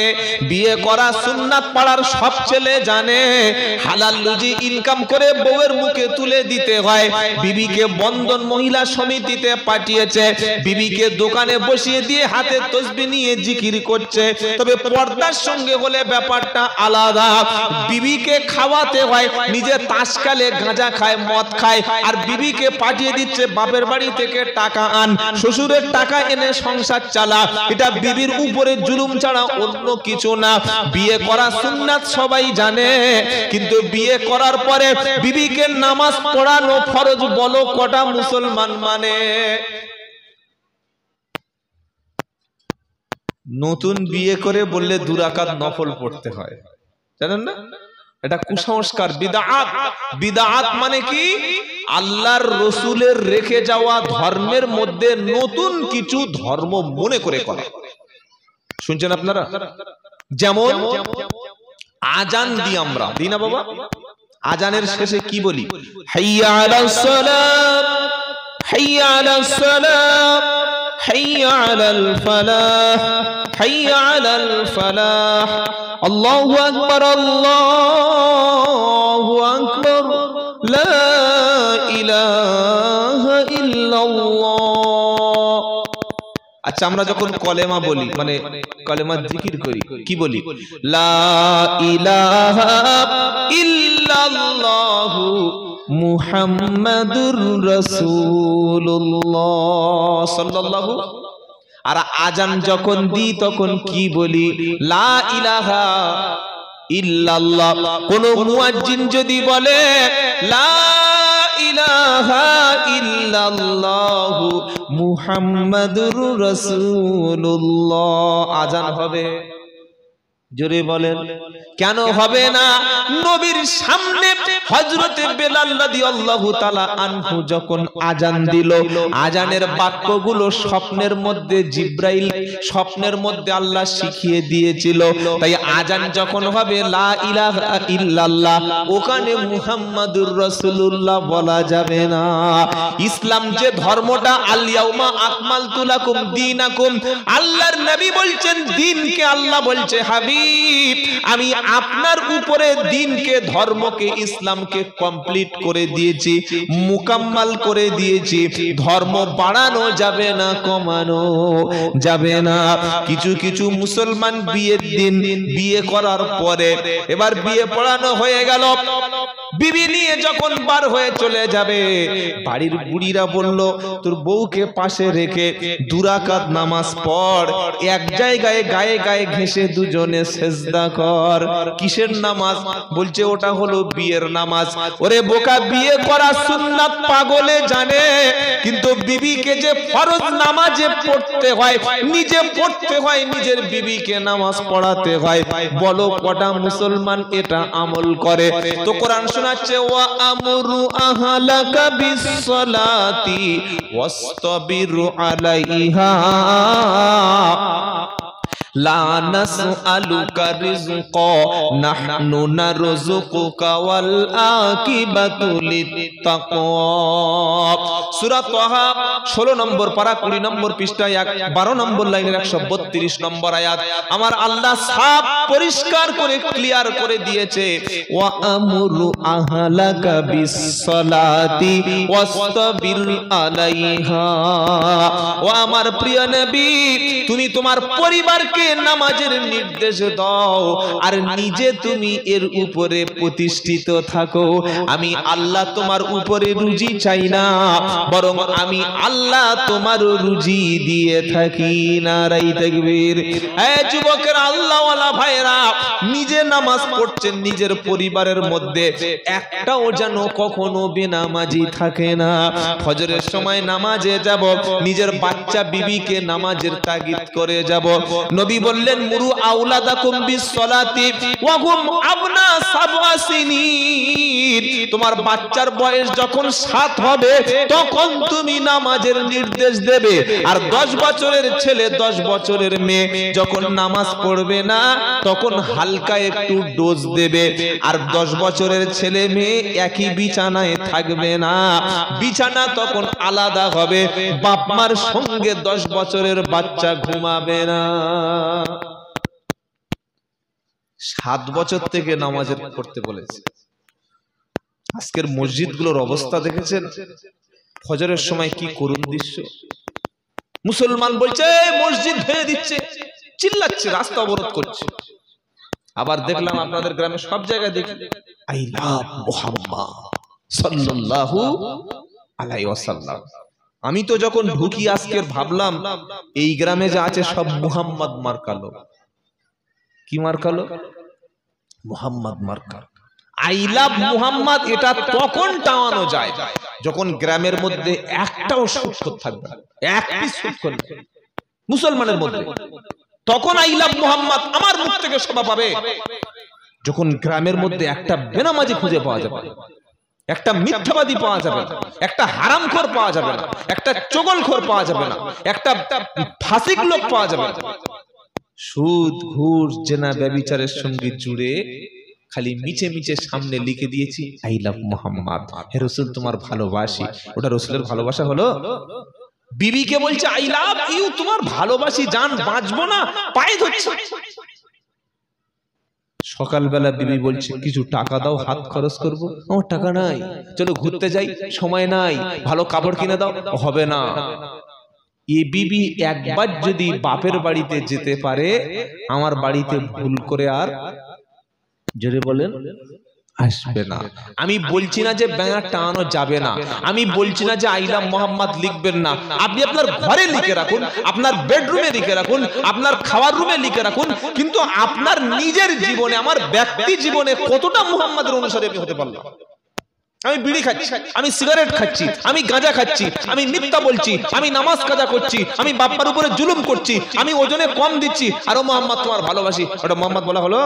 বিয়ে করা সুন্নাত পাড়ার সব ছেলে জানে। হালাল রুজি ইনকাম করে বউয়ের মুখে তুলে দিতে হয়। বিবিকে বন্ধন মহিলা সমিতিতে পাঠিয়েছে, বিবিকে দোকানে বসিয়ে দিয়ে হাতে তসবিহ নিয়ে জিকির করছে, তবে পর্দার সঙ্গে হলে ব্যাপারটা আলাদা। বিবিকে খাওয়াতে হয়, নিজে তাস খেলে, গাঁজা খায়, মদ খায়, আর বিবিকে পাঠিয়ে দিচ্ছে বাপের বাড়ি থেকে টাকা আন, শ্বশুরের টাকা এনে সংসার চালা। এটা বিবির উপরে জুলুম ছাড়া অন্য কিছু না। বিয়ে করা সুন্নাত সবাই জানে, কিন্তু বিয়ে করার পরে বিবিকে নামাজ পড়ানো ফরজ বলো কটা মুসলমান মানে? নতুন বিয়ে করে বললে 2 রাকাত নফল পড়তে হয়, জানেন না? এটা কুসংস্কার, বিদআত। বিদআত মানে কি? আল্লাহর রসুলের রেখে যাওয়া ধর্মের মধ্যে নতুন কিছু ধর্ম মনে করে করা। শুনছেন আপনারা? যেমন আজান দিই আমরা, দিই না বাবা? আজানের শেষে কি বলি? হাইয়া আলাস সালাত, হাইয়া আলাস সালাত, হাইয়া আলাল ফালাহ, হাইয়া আলাল ফালাহ, আল্লাহু আকবার, আল্লাহু আকবার, লা ইলাহা ইল্লাল্লাহ। আচ্ছা, আমরা যখন কলেমা বলি, মানে কলেমা জিকির করি, কি বলি? লা ইলাহা ইল্লাল্লাহু মুহাম্মাদুর রাসূলুল্লাহ সাল্লাল্লাহু। আর আজান যখন দিই তখন কি বলি? লা ইলাহা ইল্লাল্লাহ। কোন মুয়াজ্জিন যদি বলে লা ইলাহা ইল্লাল্লাহু মুহাম্মাদুর রাসূলুল্লাহ, আজান হবে? জোরে বলেন। কেন হবে না? নবীর সামনে হযরতে বেলাল রাদিয়াল্লাহু তাআলা আনহু যখন আজান দিল, আজানের বাক্যগুলো স্বপ্নের মধ্যে জিবরাইল, স্বপ্নের মধ্যে আল্লাহ শিখিয়ে দিয়েছিল। তাই আজান যখন হবে লা ইলাহা ইল্লাল্লাহ, ওখানে মুহাম্মাদুর রাসূলুল্লাহ বলা যাবে না। ইসলাম যে ধর্মটা, আল ইয়াউমা আকমালতু লাকুম দীনাকুম, আল্লাহর নবী বলছেন দ্বীনকে, আল্লাহ বলছে হাবিব আমি আপনার উপরে দ্বীনকে, ধর্মকে, ইসলামকে কমপ্লিট করে দিয়েছি, মুকাম্মাল করে দিয়েছি। ধর্ম বাড়ানো যাবে না, কমানো যাবে না। কিছু কিছু মুসলমান বিয়ের দিন বিয়ে করার পরে, এবার বিয়ে পড়ানো হয়ে গেল, বিবি নিয়ে যখন বার হয়ে চলে যাবে, বাড়ির বুড়িরা বলল তোর বউকে পাশে রেখে 2 রাকাত নামাজ পড়, এক জায়গায় গায়ে গায়ে ঘেঁষে দুজনে সেজদা কর। কিসের নামাজ? বলছে ওটা হলো বিয়ের নামাজ। ওরে বোকা, বিয়ে করা সুন্নাত পাগলে জানে, কিন্তু বিবিকে যে ফরজ নামাজে পড়তে হয়, নিজে পড়তে হয়, নিজের বিবিকে নামাজ পড়াতে হয়, বলো কটা মুসলমান এটা আমল করে? তো কোরআন শোনাচ্ছে ওয়া আমরু আহলাকা বিসসালাতি ওয়াসতাবিরু আলাইহা লা নাসআলুকা রিজকা নাহনু নারযুকুকা ওয়াল আকিবাতু লিত্তাকওয়া। সূরা তাহা 16 নম্বর পারা 20 নম্বর পৃষ্ঠায় 12 নম্বর লাইনের 132 নম্বর আয়াত। আমার আল্লাহ সাফ পরিষ্কার করে ক্লিয়ার করে দিয়েছে ওয়া আমরু আহলাকা বিসসালাতি ওয়াসতাবির আলাইহা। ও আমার প্রিয় নবী, তুমি তোমার পরিবারকে নামাজের নির্দেশ দাও আর নিজে তুমি এর উপরে প্রতিষ্ঠিত থাকো। আমি আল্লাহ তোমার উপরে রুজি চাই না, বরং আমি আল্লাহ তোমার রুজি দিয়ে থাকি। নারায়ে তাকবীর। এই যুবকের আল্লাহওয়ালা ভাইরা, নিজে নামাজ পড়ছেন, নিজের পরিবারের মধ্যে একটাও যেন কখনো বেনামাজি থাকে না। ফজরের সময় নামাজে যাব, নিজের বাচ্চা বিবিকে নামাজের তাগিদ করে যাব। নবী বললেন মুরু আওলাদাকুম বিসসালাতি ওয়া হুম আবনা 7 সিনিন। তোমার বাচ্চার বয়স যখন 7 হবে তখন তুমি নামাজের নির্দেশ দেবে। আর 10 বছরের ছেলে 10 বছরের মেয়ে যখন নামাজ পড়বে না তখন হালকা একটু ডোজ দেবে। আর 10 বছরের ছেলে মেয়ে একই বিছানায় থাকবে না, বিছানা তখন আলাদা হবে। বাপ মার সঙ্গে 10 বছরের বাচ্চা ঘুমাবে না। 7 বছর থেকে নামাজের পড়তে বলেছে। আজকের মসজিদগুলোর অবস্থা দেখেছেন? ফজরের সময় কি করুণ দৃশ্য। মুসলমান বলছে মসজিদ ভেঙে দিচ্ছে, চিল্লাচ্ছে, রাস্তা অবরোধ করছে। আবার দেখলাম আপনাদের গ্রামে সব জায়গায় দেখি আই লাভ মুহাম্মদ সাল্লাল্লাহু আলাইহি ওয়াসাল্লাম। আমি তো যখন ঢুকি আজকের ভাবলাম এই গ্রামে যা আছে সব মুহাম্মদ মার্কালো। কি মার্কালো? মুহাম্মদ মার্কা। আই লাভ মুহাম্মদ এটা তখন টাঙানো যায় যখন গ্রামের মধ্যে একটাও সুদখোর থাকবে না, এক পিস সুদখোর মুসলমানের মধ্যে, তখন আই লাভ মুহাম্মদ আমার মুখ থেকে শোভা পাবে। যখন গ্রামের মধ্যে একটা বেনামাজি খুঁজে পাওয়া যাবে, একটা মিথ্যাবাদী পাওয়া যাবে না, একটা হারামখোর পাওয়া যাবে না, একটা চগলখোর পাওয়া যাবে না, একটা ফাসিক লোক পাওয়া যাবে না। সুদ ঘুষ জেনা ব্যভিচারের সঙ্গে জুড়ে খালি মিছে মিছে সামনে লিখে দিয়েছি আই লাভ মুহাম্মদ, হে রাসূল তোমার ভালোবাসি। ওটা রাসূলের ভালোবাসা হলো? বিবিকে বলছে আই লাভ ইউ, তোমার ভালোবাসি, জান বাঁচবো না, পায়ে ধরছে। সকালবেলা বিবি বলছে কিছু টাকা দাও, হাত খরচ করব। আমার টাকা নাই, চলো ঘুরতে যাই, সময় নাই, ভালো কাপড় কিনে দাও। হবে না। এই বিবি একবার যদি বাপের বাড়িতে যেতে পারে, আমার বাড়িতে ভুল করে আর জোরে বলেন আসবে না। আমি বলছি না যে ব্যানার টাঙানো যাবে না, আমি বলছি না যে আই লাভ মুহাম্মদ লিখবেন না। আপনি আপনার ঘরে লিখে রাখুন, আপনার বেডরুমে লিখে রাখুন, আপনার খাওয়ার রুমে লিখে রাখুন, কিন্তু আপনার নিজের জীবনে, আমার ব্যক্তি জীবনে কতটা মুহাম্মাদের অনুসারী আমি হতে পারলাম? আমি বিড়ি খাচ্ছি, আমি সিগারেট খাচ্ছি, আমি গাঁজা খাচ্ছি, আমি মিথ্যা বলছি, আমি নামাজ কাজা করছি, আমি বাপ্পার উপরে জুলুম করছি, আমি ওজনে কম দিচ্ছি, আরো মুহাম্মদ তোমার ভালোবাসি। ওটা মুহাম্মদ বলা হলো?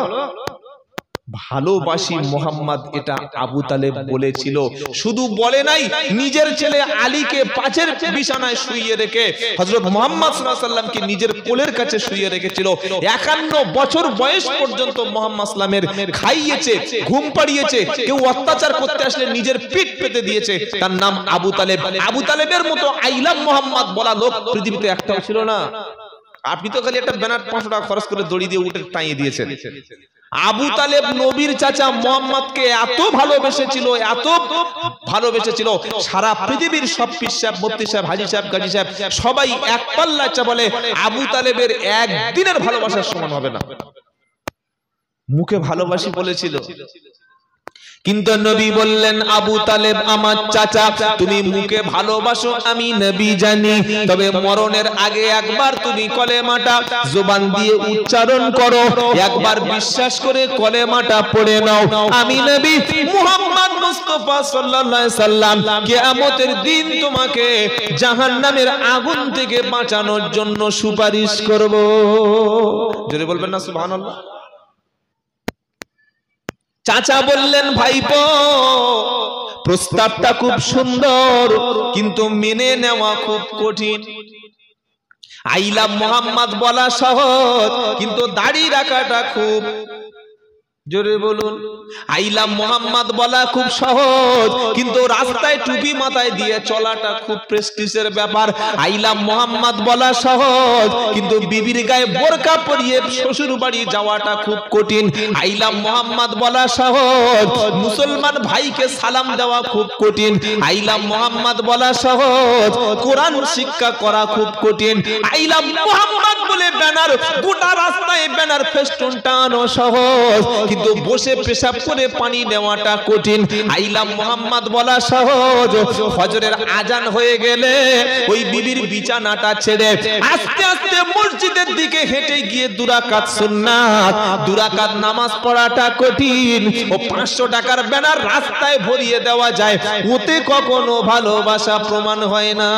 ভালোবাসি মুহাম্মদ এটা আবু তালেব বলেছিল, শুধু বলে নাই, নিজের ছেলে আলীকে পাঁচের বিছানায় শুইয়ে রেখে হযরত মুহাম্মদ সাল্লাল্লাহু আলাইহি ওয়াসাল্লামকে নিজের কোলের কাছে শুইয়ে রেখেছিল। 51 বছর বয়স পর্যন্ত মুহাম্মদ সাল্লামের খাইয়েছে, ঘুম পাড়িয়েছে, কেউ অত্যাচার করতে আসলে নিজের পিঠ পেতে দিয়েছে। তার নাম আবু তালেব। আবু তালেবের মতো আই লাভ মুহাম্মদ বলা লোক পৃথিবীতে একটাও ছিল না। আপনি তো খালি একটা ব্যানার 500 টাকা খরচ করে দড়ি দিয়ে উঠে টাঙিয়ে দিয়েছেন। আবু তালেব নবীর চাচা মুহাম্মদকে এত ভালোবেসেছিল, এত ভালোবেসেছিল, সারা পৃথিবীর সব পীর সাহেব, মুফতি সাহেব, হাজী সাহেব, গাজী সাহেব সবাই এক পাল্লা চা বলে আবু তালেবের একদিনের ভালোবাসার সমান হবে না। মুখে ভালোবাসি বলেছিল, কিন্তু নবী বললেন, আবু তালেব আমার চাচা, তুমি মুখে ভালোবাসো আমি নবী জানি, তবে মরণের আগে একবার তুমি কলেমাটা জবান দিয়ে উচ্চারণ করো, একবার বিশ্বাস করে কলেমাটা পড়ে নাও, আমি নবী মুহাম্মদ মুস্তাফা সাল্লাল্লাহু আলাইহি সাল্লাম কিয়ামতের দিন তোমাকে জাহান্নামের আগুন থেকে বাঁচানোর জন্য সুপারিশ করব। জোরে বলবেন না সুবহানাল্লাহ। চাচা বললেন, ভাইপো প্রস্তাবটা খুব সুন্দর, কিন্তু মেনে নেওয়া খুব কঠিন। আই লাভ মোহাম্মদ বলা সহজ, কিন্তু দাড়ি রাখাটা খুব, জোরে বলুন, আই লাভ মোহাম্মদ বলা খুব সহজ, কিন্তু রাস্তায় টুপি মাথায় দিয়ে চলাটা খুব প্রেস্টিজের ব্যাপার। আই লাভ মোহাম্মদ বলা সহজ, কিন্তু বিবির গায়ে বোরকা পরিয়ে শ্বশুর বাড়ি যাওয়াটা খুব কঠিন। আই লাভ মোহাম্মদ বলা সহজ, মুসলমান ভাইকে সালাম দেওয়া খুব কঠিন। আই লাভ মোহাম্মদ বলা সহজ, কোরআন শিক্ষা করা খুব কঠিন। আই লাভ মোহাম্মদ বলে ব্যানার, গোটা রাস্তায় ব্যানার ফেস্টুন টানো সহজ, কিন্তু বসে পেশাব করে পানি নেওয়াটা কঠিন। আই লাভ মোহাম্মদ বলা সহজ, ফজরের আজান হয়ে গেলে ওই বিবির বিছানাটা ছেড়ে আস্তে আস্তে মসজিদের দিকে হেঁটে গিয়ে 2 রাকাত সুন্নাত, 2 রাকাত নামাজ পড়াটা কঠিন। ও 500 টাকার ব্যানার রাস্তায় ভরিয়ে দেওয়া যায়, ওতে কখনো ভালোবাসা প্রমাণ হয় না।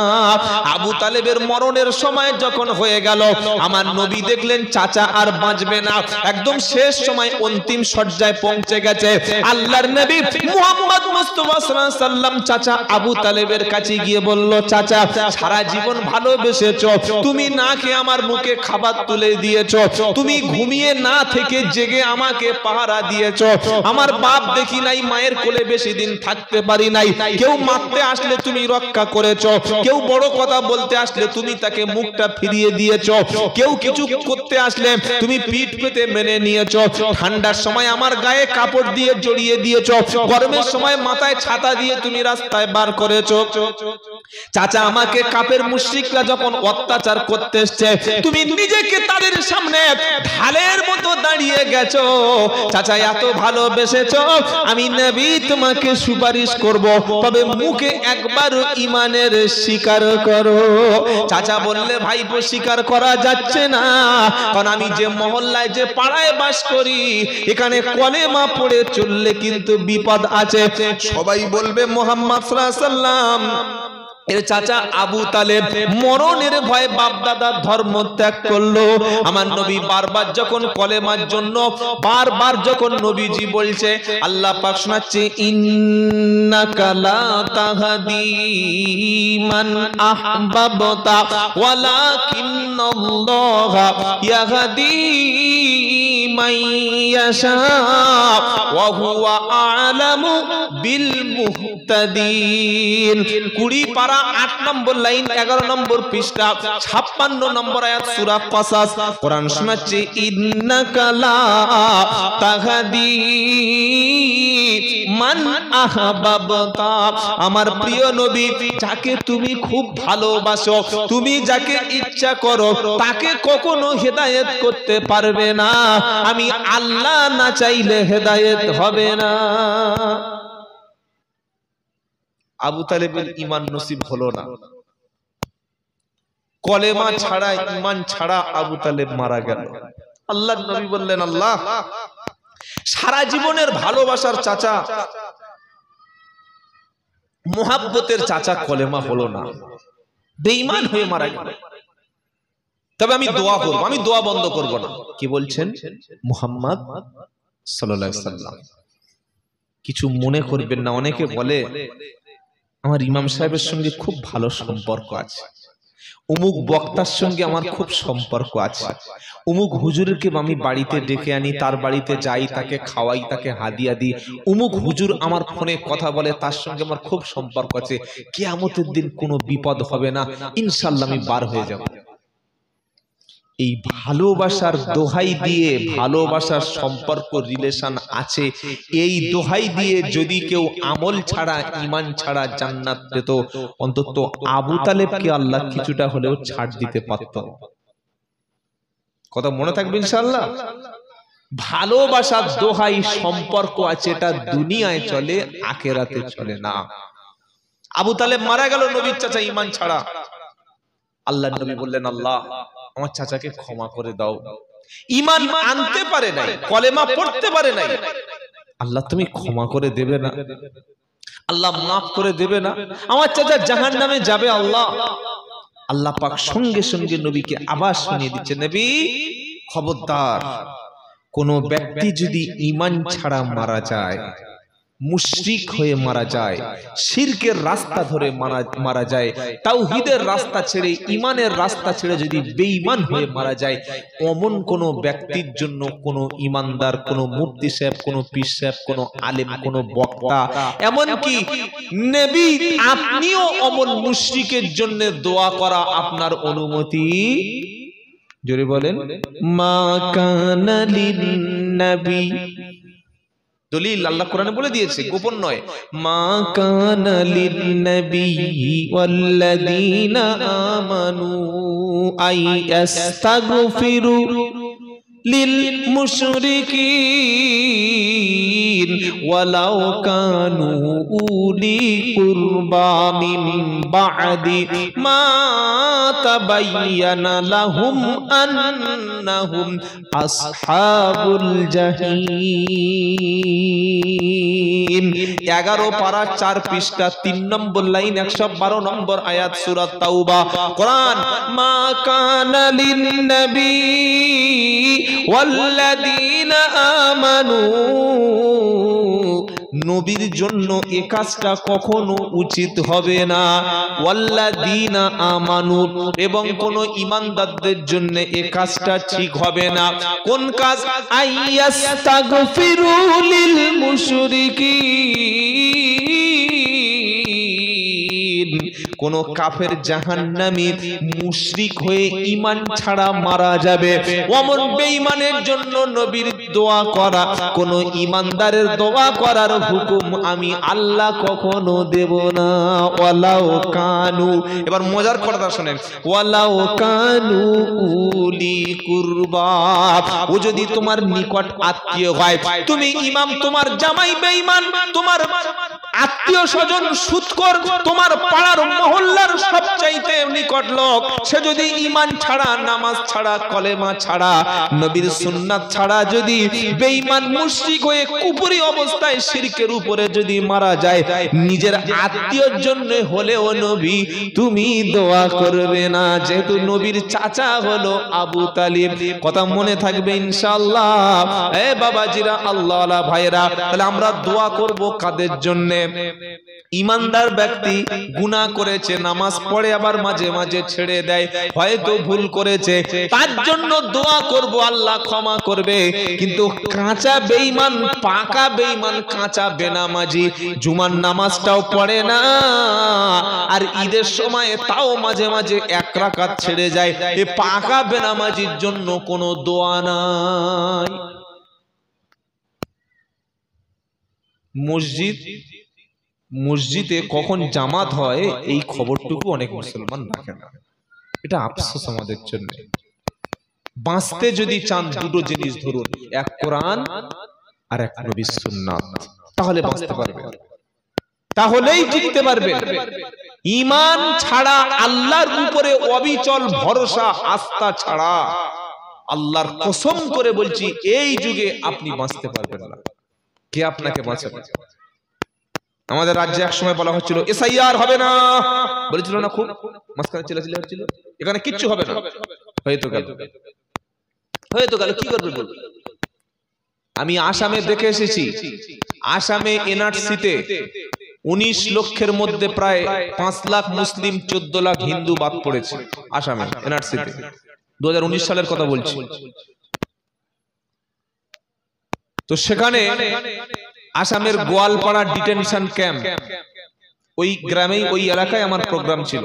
আবু তালেবের মরণের সময় যখন হয়ে গেল, আমার নবী দেখলেন চাচা আর বাঁচবে না, একদম শেষ সময় অন্তিম শয্যায় পৌঁছে গেছে। আল্লাহর নবী মুহাম্মদ মুস্তাফা সাল্লাল্লাহু আলাইহি সাল্লাম চাচা আবু তালেবের কাছে গিয়ে বলল, চাচা সারা জীবন ভালোবেসেছো, তুমি না খেয়ে আমার মুখে খাবার তুলে দিয়েছো, তুমি ঘুমিয়ে না থেকে জেগে আমাকে পাহারা দিয়েছো, আমার বাপ দেখি নাই মায়ের কোলে বেশি দিন থাকতে পারি নাই, কেউ মারতে আসলে তুমি রক্ষা করেছো, কেউ বড় কথা বলতে আসলে তুমি তাকে মুখটা ফিরিয়ে দিয়েছো, কেউ কিছু করতে আসলে তুমি পিঠ পেতে মেনে নিয়েছো, ঠান্ডার সময় আমার গায়ে কাপড় দিয়ে জড়িয়ে দিয়েছো, গরমের সময় মাথায় ছাতা দিয়ে তুমি রাস্তায় বার করেছো। চাচা আমাকে কাফের মুশরিকরা যখন অত্যাচার করতে এসেছে, তুমি নিজেকে তাদের সামনে ঢালের মতো দাঁড়িয়ে গেছো। চাচা এত ভালোবেসেছো, আমি নবী তোমাকে সুপারিশ করব, তবে মুখে একবার ঈমানের স্বীকার করো। চাচা বললে, ভাইপো স্বীকার করা যাচ্ছে না, কারণ আমি যে মহল্লায় যে পাড়ায় বাস করি, এখানে কলেমা পড়ে চললে কিন্তু বিপদ আছে, সবাই বলবে মুহাম্মদ সাল্লাল্লাহু আলাইহি সাল্লাম। এর চাচা আবু তালেব মরণের ভয়ে বাপ দাদার ধর্ম ত্যাগ করলো। আমার নবী বারবার যখন কলেমার জন্য বারবার যখন নবীজি বলছে, আল্লাহ পাক শোনাচ্ছে, ইন্নাকা লা তাহদি মান আহবাবতা ওয়ালাকিন্নাল্লাহা ইয়াহদি মান ইয়াশা ওয়া হুয়া আ'লামু বিল মুহতাদিন। 20 পারা 8 নম্বর লাইন, 11 নম্বর পৃষ্ঠা, 56 নম্বর আয়াত, সূরা কাসাস। কোরআন শোনাচ্ছে, ইন্নাকা লা তাহদি মান আহবাবতা। আমার প্রিয় নবী, যাকে তুমি খুব ভালোবাসো, তুমি যাকে ইচ্ছা করো, তাকে কখনো হেদায়েত করতে পারবে না। আমি আল্লাহ না চাইলে হেদায়েত হবে না। আবু তালেবের ঈমান নসিব হলো না, কলেমা ছাড়া ঈমান ছাড়া আবু তালেব মারা গেল। আল্লাহর নবী বললেন, আল্লাহ সারা জীবনের ভালোবাসার চাচা, মুহাব্বতের চাচা কলেমা হলো না, বেঈমান হয়ে মারা গেল। তবে আমি দোয়া করব, আমি দোয়া বন্ধ করব না। কি বলছেন মুহাম্মদ সাল্লাল্লাহু আলাইহি সাল্লাম? কিছু মনে করবেন না, অনেকে বলে আমার ইমাম সাহেবের সঙ্গে খুব ভালো সম্পর্ক আছে, অমুক বক্তার সঙ্গে আমার খুব সম্পর্ক আছে, অমুক হুজুরকে আমি বাড়িতে ডেকে আনি, তার বাড়িতে যাই, তাকে খাওয়াই, তাকে হাদিয়া দিই, অমুক হুজুর আমার ফোনে কথা বলে, তার সঙ্গে আমার খুব সম্পর্ক আছে, কিয়ামতের দিন কোনো বিপদ হবে না, ইনশাআল্লাহ আমি বার হয়ে যাব। এই ভালোবাসার দোহাই দিয়ে, ভালোবাসার সম্পর্ক রিলেশন আছে, এই দোহাই দিয়ে যদি কেউ আমল ছাড়া ঈমান ছাড়া জান্নাত পেত, অন্তত আবু তালেবকে আল্লাহ কিছুটা হলেও ছাড় দিতে পারত। কথা মনে থাকবে ইনশাআল্লাহ। ভালোবাসার দোহাই সম্পর্ক আছে, এটা দুনিয়ায় চলে, আখিরাতে চলে না। আবু তালেব মারা গেল নবীর চাচা ঈমান ছাড়া। আল্লাহর নবী বললেন, আল্লাহ আমার চাচাকে ক্ষমা করে দাও। ঈমান আনতে পারে নাই, কলেমা পড়তে পারে নাই। আল্লাহ তুমি ক্ষমা করে দেবে না? আল্লাহ মাফ করে দেবে না? আমার চাচা জাহান্নামে যাবে আল্লাহ। আল্লাহ পাক সঙ্গে সঙ্গে নবীকে আবার শুনিয়ে দিচ্ছে, নবী খবরদার, কোন ব্যক্তি যদি ঈমান ছাড়া মারা যায়, মুশরিক হয়ে মারা যায়, শিরকের রাস্তা ধরে মারা যায়, তাওহীদের রাস্তা ছেড়ে ঈমানের রাস্তা ছেড়ে যদি বেঈমান হয়ে মারা যায়, অমন কোন ব্যক্তির জন্য কোন ঈমানদার, কোন মুফতি সাহেব, কোন পীর সাহেব, কোন আলেম, কোন বক্তা, এমন কি নবী আপনিও অমন মুশরিকের জন্য দোয়া করা আপনার অনুমতি? জোরে বলেন, মা কানা লিন নবী। দলিল আল্লাহ কোরআনে বলে দিয়েছে, গোপন নয়। মা কানা লিন নবী ওয়াল্লাযীনা আমানু আইয়াস্তাগফিরু লিল মুশরিকিন ওয়ালাউ কানু উলি কুরবা মিন বা'দি মা তাবায়্যানা লাহুম আন্নাহুম আসহাবুল জাহিম। 11 পারা 4 পৃষ্ঠা 3 নম্বর লাইন 112 নম্বর আয়াত সূরা তাওবা কোরআন। মা কানা লিন নবী ওয়াল্লাযীনা আমানু, নবীর জন্য এ কাজটা কখনো উচিত হবে না। ওয়াল্লাযীনা আমানু, এবং কোন ঈমানদারদের জন্য এ কাজটা ঠিক হবে না। কোন কাজ? আইয়াস্তাগফিরু লিল মুশরিকিন, কোন কাফের জাহান্নামী মুশরিক হয়ে ঈমান ছাড়া মারা যাবে, অমন বেঈমানের জন্য নবীর দোয়া করা, কোন ঈমানদারের দোয়া করার হুকুম আমি আল্লাহ কখনো দেব না। ওয়ালাউ কানু, এবার মজার কথা শুনেন, ওয়ালাউ কানু উলি কুরবা, ও যদি তোমার নিকট আত্মীয় হয়, তুমি ইমাম, তোমার জামাই বেঈমান, তোমার আত্মীয় স্বজন সুদখোর, তোমার পাড়ার মহল্লার সবচাইতে নিকট লোক, সে যদি ঈমান ছাড়া, নামাজ ছাড়া, কলেমা ছাড়া, নবীর সুন্নাত ছাড়া যদি বেঈমান মুশরিক হয়ে কুফরি অবস্থায় শিরকের উপরে যদি মারা যায়, নিজের আত্মীয়র জন্য হলেও নবী তুমি দোয়া করবে না, যেহেতু নবীর চাচা হলো আবু তালিব। কথা মনে থাকবে ইনশাআল্লাহ। এ বাবাজিরা, আল্লাহওয়ালা ভাইরা, তাহলে আমরা দোয়া করব কাদের জন্য? ঈমানদার ব্যক্তি গুনাহ করেছে, নামাজ পড়ে আবার মাঝে মাঝে ছেড়ে দেয়, হয়তো ভুল করেছে, তার জন্য দোয়া করব, আল্লাহ ক্ষমা করবে। কিন্তু কাঁচা বেঈমান, পাকা বেঈমান, কাঁচা বেনামাজি, জুমার নামাজটাও পড়ে না, আর ঈদের সময় তাও মাঝে মাঝে 1 রাকাত ছেড়ে যায়, এ পাকা বেনামাজির জন্য কোনো দোয়া নাই। মসজিদে কখন জামাত হয় এই খবরটুকু অনেক মুসলমান রাখে না, এটা আফসোস আমাদের জন্য। বাঁচতে যদি চান দুটো জিনিস ধরুন, এক কোরআন আর এক নবীর সুন্নাত, তাহলে বাঁচতে পারবেন, তাহলেই টিকতে পারবেন। ঈমান ছাড়া, আল্লাহর উপরে অবিচল ভরসা আস্থা ছাড়া, আল্লাহর কসম করে বলছি, এই যুগে আপনি বাঁচতে পারবেন না। কে আপনাকে বাঁচাবে? আমাদের রাজ্যে এক সময় বলা হচ্ছিল এসআইআর হবে না, বলেছিল না, খুব মাঝখানে চিল্লাচিল্লি হচ্ছিল, এখানে কিচ্ছু হবে না, হয়তো গেল, হয়তো গেল, কি করবে বলবে? আমি আসামে দেখে এসেছি, আসামে এনআরসিতে 19 লক্ষের মধ্যে প্রায় 5 লাখ মুসলিম, 14 লাখ হিন্দু বাদ পড়েছে আসামে এনআরসিতে। 2019 সালের কথা বলছি। তো সেখানে আসামের গোয়ালপাড়া ডিটেনশন ক্যাম্প, ওই গ্রামেই, ওই এলাকায় আমার প্রোগ্রাম ছিল,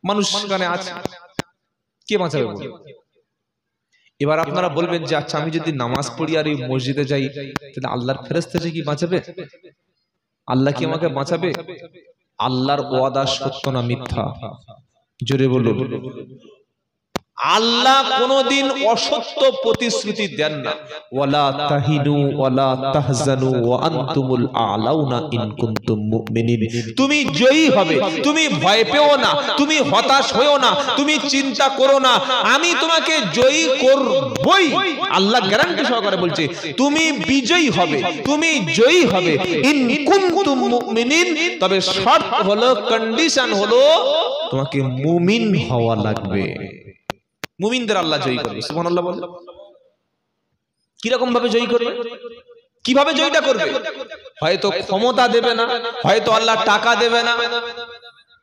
মানুষ সেখানে আছে, কে বাঁচাবে? এবার আপনারা বলবেন যে আচ্ছা, আমি যদি নামাজ পড়ি আর এই মসজিদে যাই, তাহলে আল্লাহর ফেরেশতা কি বাঁচাবে? আল্লাহ কি আমাকে বাঁচাবে? আল্লাহর ওয়াদা সত্য না মিথ্যা? জোরে বলুন। আল্লাহ কোনদিন অসত্য প্রতিশ্রুতি দেন না। ওয়ালা তাহিনু ওয়ালা তাহজানু ওয়া আনতুমুল আ'লাউনা ইন কুনতুম মুমিনিন। তুমি জয়ী হবে, তুমি ভয় পেও না, তুমি হতাশ হয়ো না, তুমি চিন্তা করো না, আমি তোমাকে জয়ী করবই। আল্লাহ গ্যারান্টি সহকারে বলছে তুমি বিজয়ী হবে, তুমি জয়ী হবে ইন কুনতুম মুমিনিন। তবে শর্ত হলো, কন্ডিশন হলো তোমাকে মুমিন হওয়া লাগবে। মুমিনদের আল্লাহ জয়ী করবে। সুবহানাল্লাহ বলে। কিরকম ভাবে জয়ী করবে? কিভাবে জয়ীটা করবে? হয়তো ক্ষমতা দেবে না, হয়তো আল্লাহ টাকা দেবে না,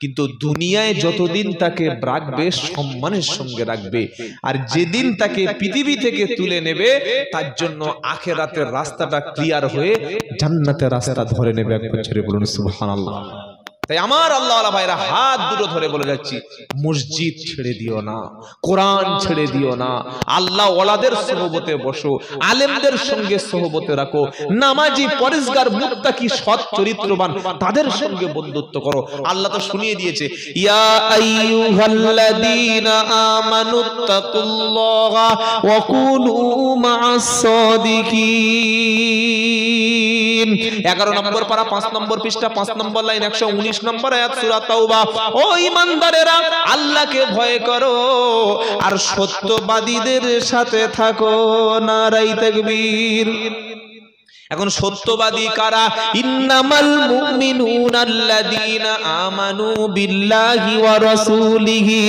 কিন্তু দুনিয়ায় যতদিন তাকে রাখবে সম্মানের সঙ্গে রাখবে। আর যেদিন তাকে পৃথিবী থেকে তুলে নেবে তার জন্য আখিরাতের রাস্তাটা ক্লিয়ার হয়ে জান্নাতের রাস্তা ধরে নেবে। একবার ছেড়ে বলুন সুবহানাল্লাহ। তাই আমার আল্লাহওয়ালা ভাইরা হাত দুটো ধরে বলে যাচ্ছি, মসজিদ ছেড়ে দিও না, কোরআন ছেড়ে দিও না, আল্লাহ ওয়ালাদের সোহবতে বসো, আলেমদের সঙ্গে সোহবতে রাখো, নামাজি পরেজগার মুত্তাকি সৎ চরিত্রবান তাদের সঙ্গে বন্ধুত্ব করো। আল্লাহ তো শুনিয়ে দিয়েছে, ইয়া আইয়ুহাল্লাযীনা আমানুত্তাকুল্লাহা ওয়া কুনু মা'আস সাদিকিন। 11 নম্বর পারা 5 নম্বর পৃষ্ঠা 5 নম্বর লাইন 119 নম্বর আয়াত সূরা তাওবা। ও ঈমানদারেরা, আল্লাহকে ভয় করো আর সত্যবাদীদের সাথে থাকো। নারায়ে তাকবীর। এখন সত্যবাদী কারা? ইন্নামাল মুমিনুনা আল্লাযীনা আমানু বিল্লাহি ওয়া রাসূলিহি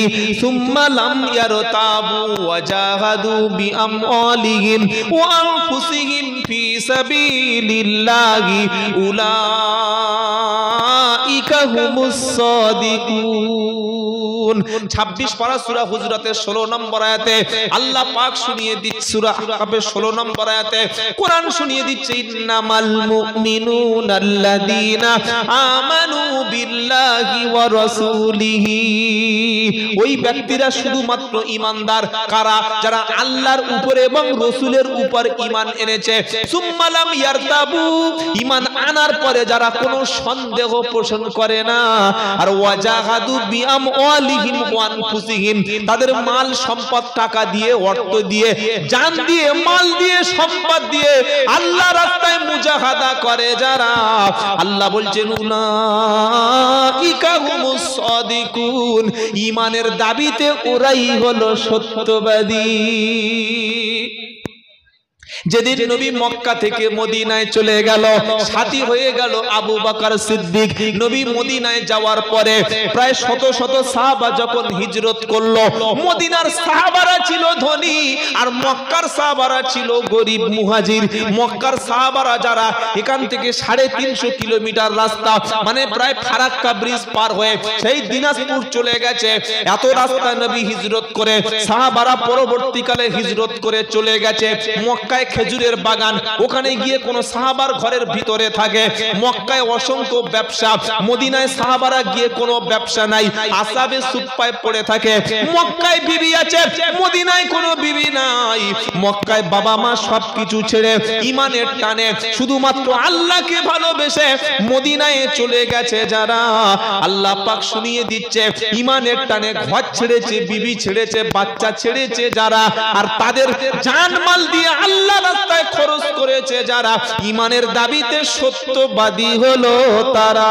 সুম্মা লাম ইয়ারতাবু ওয়া জাহাদু বিআমওয়ালিহিম ওয়া আনফুসিহিম ফি সাবিলিল্লাহি উলাইকা হুমুস সাদিকুন। 26 পারা সূরা হুজরাতের 16 নম্বর আয়াতে আল্লাহ পাক শুনিয়ে দিচ্ছে, সূরা আহকাফের 16 নম্বর আয়াতে কোরআন শুনিয়ে দিচ্ছে, ইন্নামাল মুমিনুনা আল্লাযীনা আমানু বিল্লাহি ওয়া রাসূলিহি। ওই ব্যক্তিরা শুধুমাত্র ঈমানদার কারা? যারা আল্লাহর উপরে এবং রাসূলের উপর ঈমান এনেছে। সুম্মা লাম ইয়ারতাবু, ঈমান আনার পরে যারা কোনো সন্দেহ পোষণ করে না। আর ওয়াজাহাদু বিআমওয়ালিহিম ওয়া আনফুসিহিম, তাদের মাল সম্পদ, টাকা দিয়ে, অর্থ দিয়ে, জান দিয়ে, মাল দিয়ে, সম্পদ দিয়ে আল্লাহর রাস্তায় মুজাহাদা করে যারা, আল্লাহ বলছেন উলাইকা হুমুস সাদিকুন। ঈমানের দাবিতে ওরাই হলো সত্যবাদী। যেদিন নবী মক্কা থেকে মদিনায় চলে গেল, সাথী হয়ে গেল আবু বকর সিদ্দিক। নবী মদিনায় যাওয়ার পরে প্রায় শত শত সাহাবা যখন হিজরত করলো, মদিনার সাহাবারা ছিল ধনী আর মক্কার সাহাবারা ছিল গরিব মুহাজির। মক্কার সাহাবারা যারা এখান থেকে 350 কিলোমিটার রাস্তা, মানে প্রায় ফারাক্কা ব্রিজ পার হয়ে সেই দিনাজপুর চলে গেছে, এত রাস্তা নবী হিজরত করে সাহাবারা পরবর্তীকালে হিজরত করে চলে গেছে মক্কায় খেজুরের বাগান। ওখানে গিয়ে কোন সাহাবার ঘরের ভিতরে থাকে। মক্কায় অসংখ্য ব্যবসা, মদিনায় সাহাবারা গিয়ে কোনো ব্যবসা নাই, আসাবে সুপ্পায় পড়ে থাকে। মক্কায় বিবি আছে, মদিনায় কোনো বিবি নাই। মক্কায় বাবা মা সবকিছু ছেড়ে ঈমানের টানে শুধুমাত্র আল্লাহকে ভালোবেসে মদিনায় চলে গেছে যারা, আল্লাহ পাক শুনিয়ে দিচ্ছে ঈমানের টানে ঘর ছেড়েছে, বিবি ছেড়েছে, বাচ্চা ছেড়েছে যারা, আর তাদের জানমাল দিয়ে আল্লাহ রাস্তায় খরচ করেছে যারা, ঈমানের দাবিতে সত্যবাদী হলো তারা।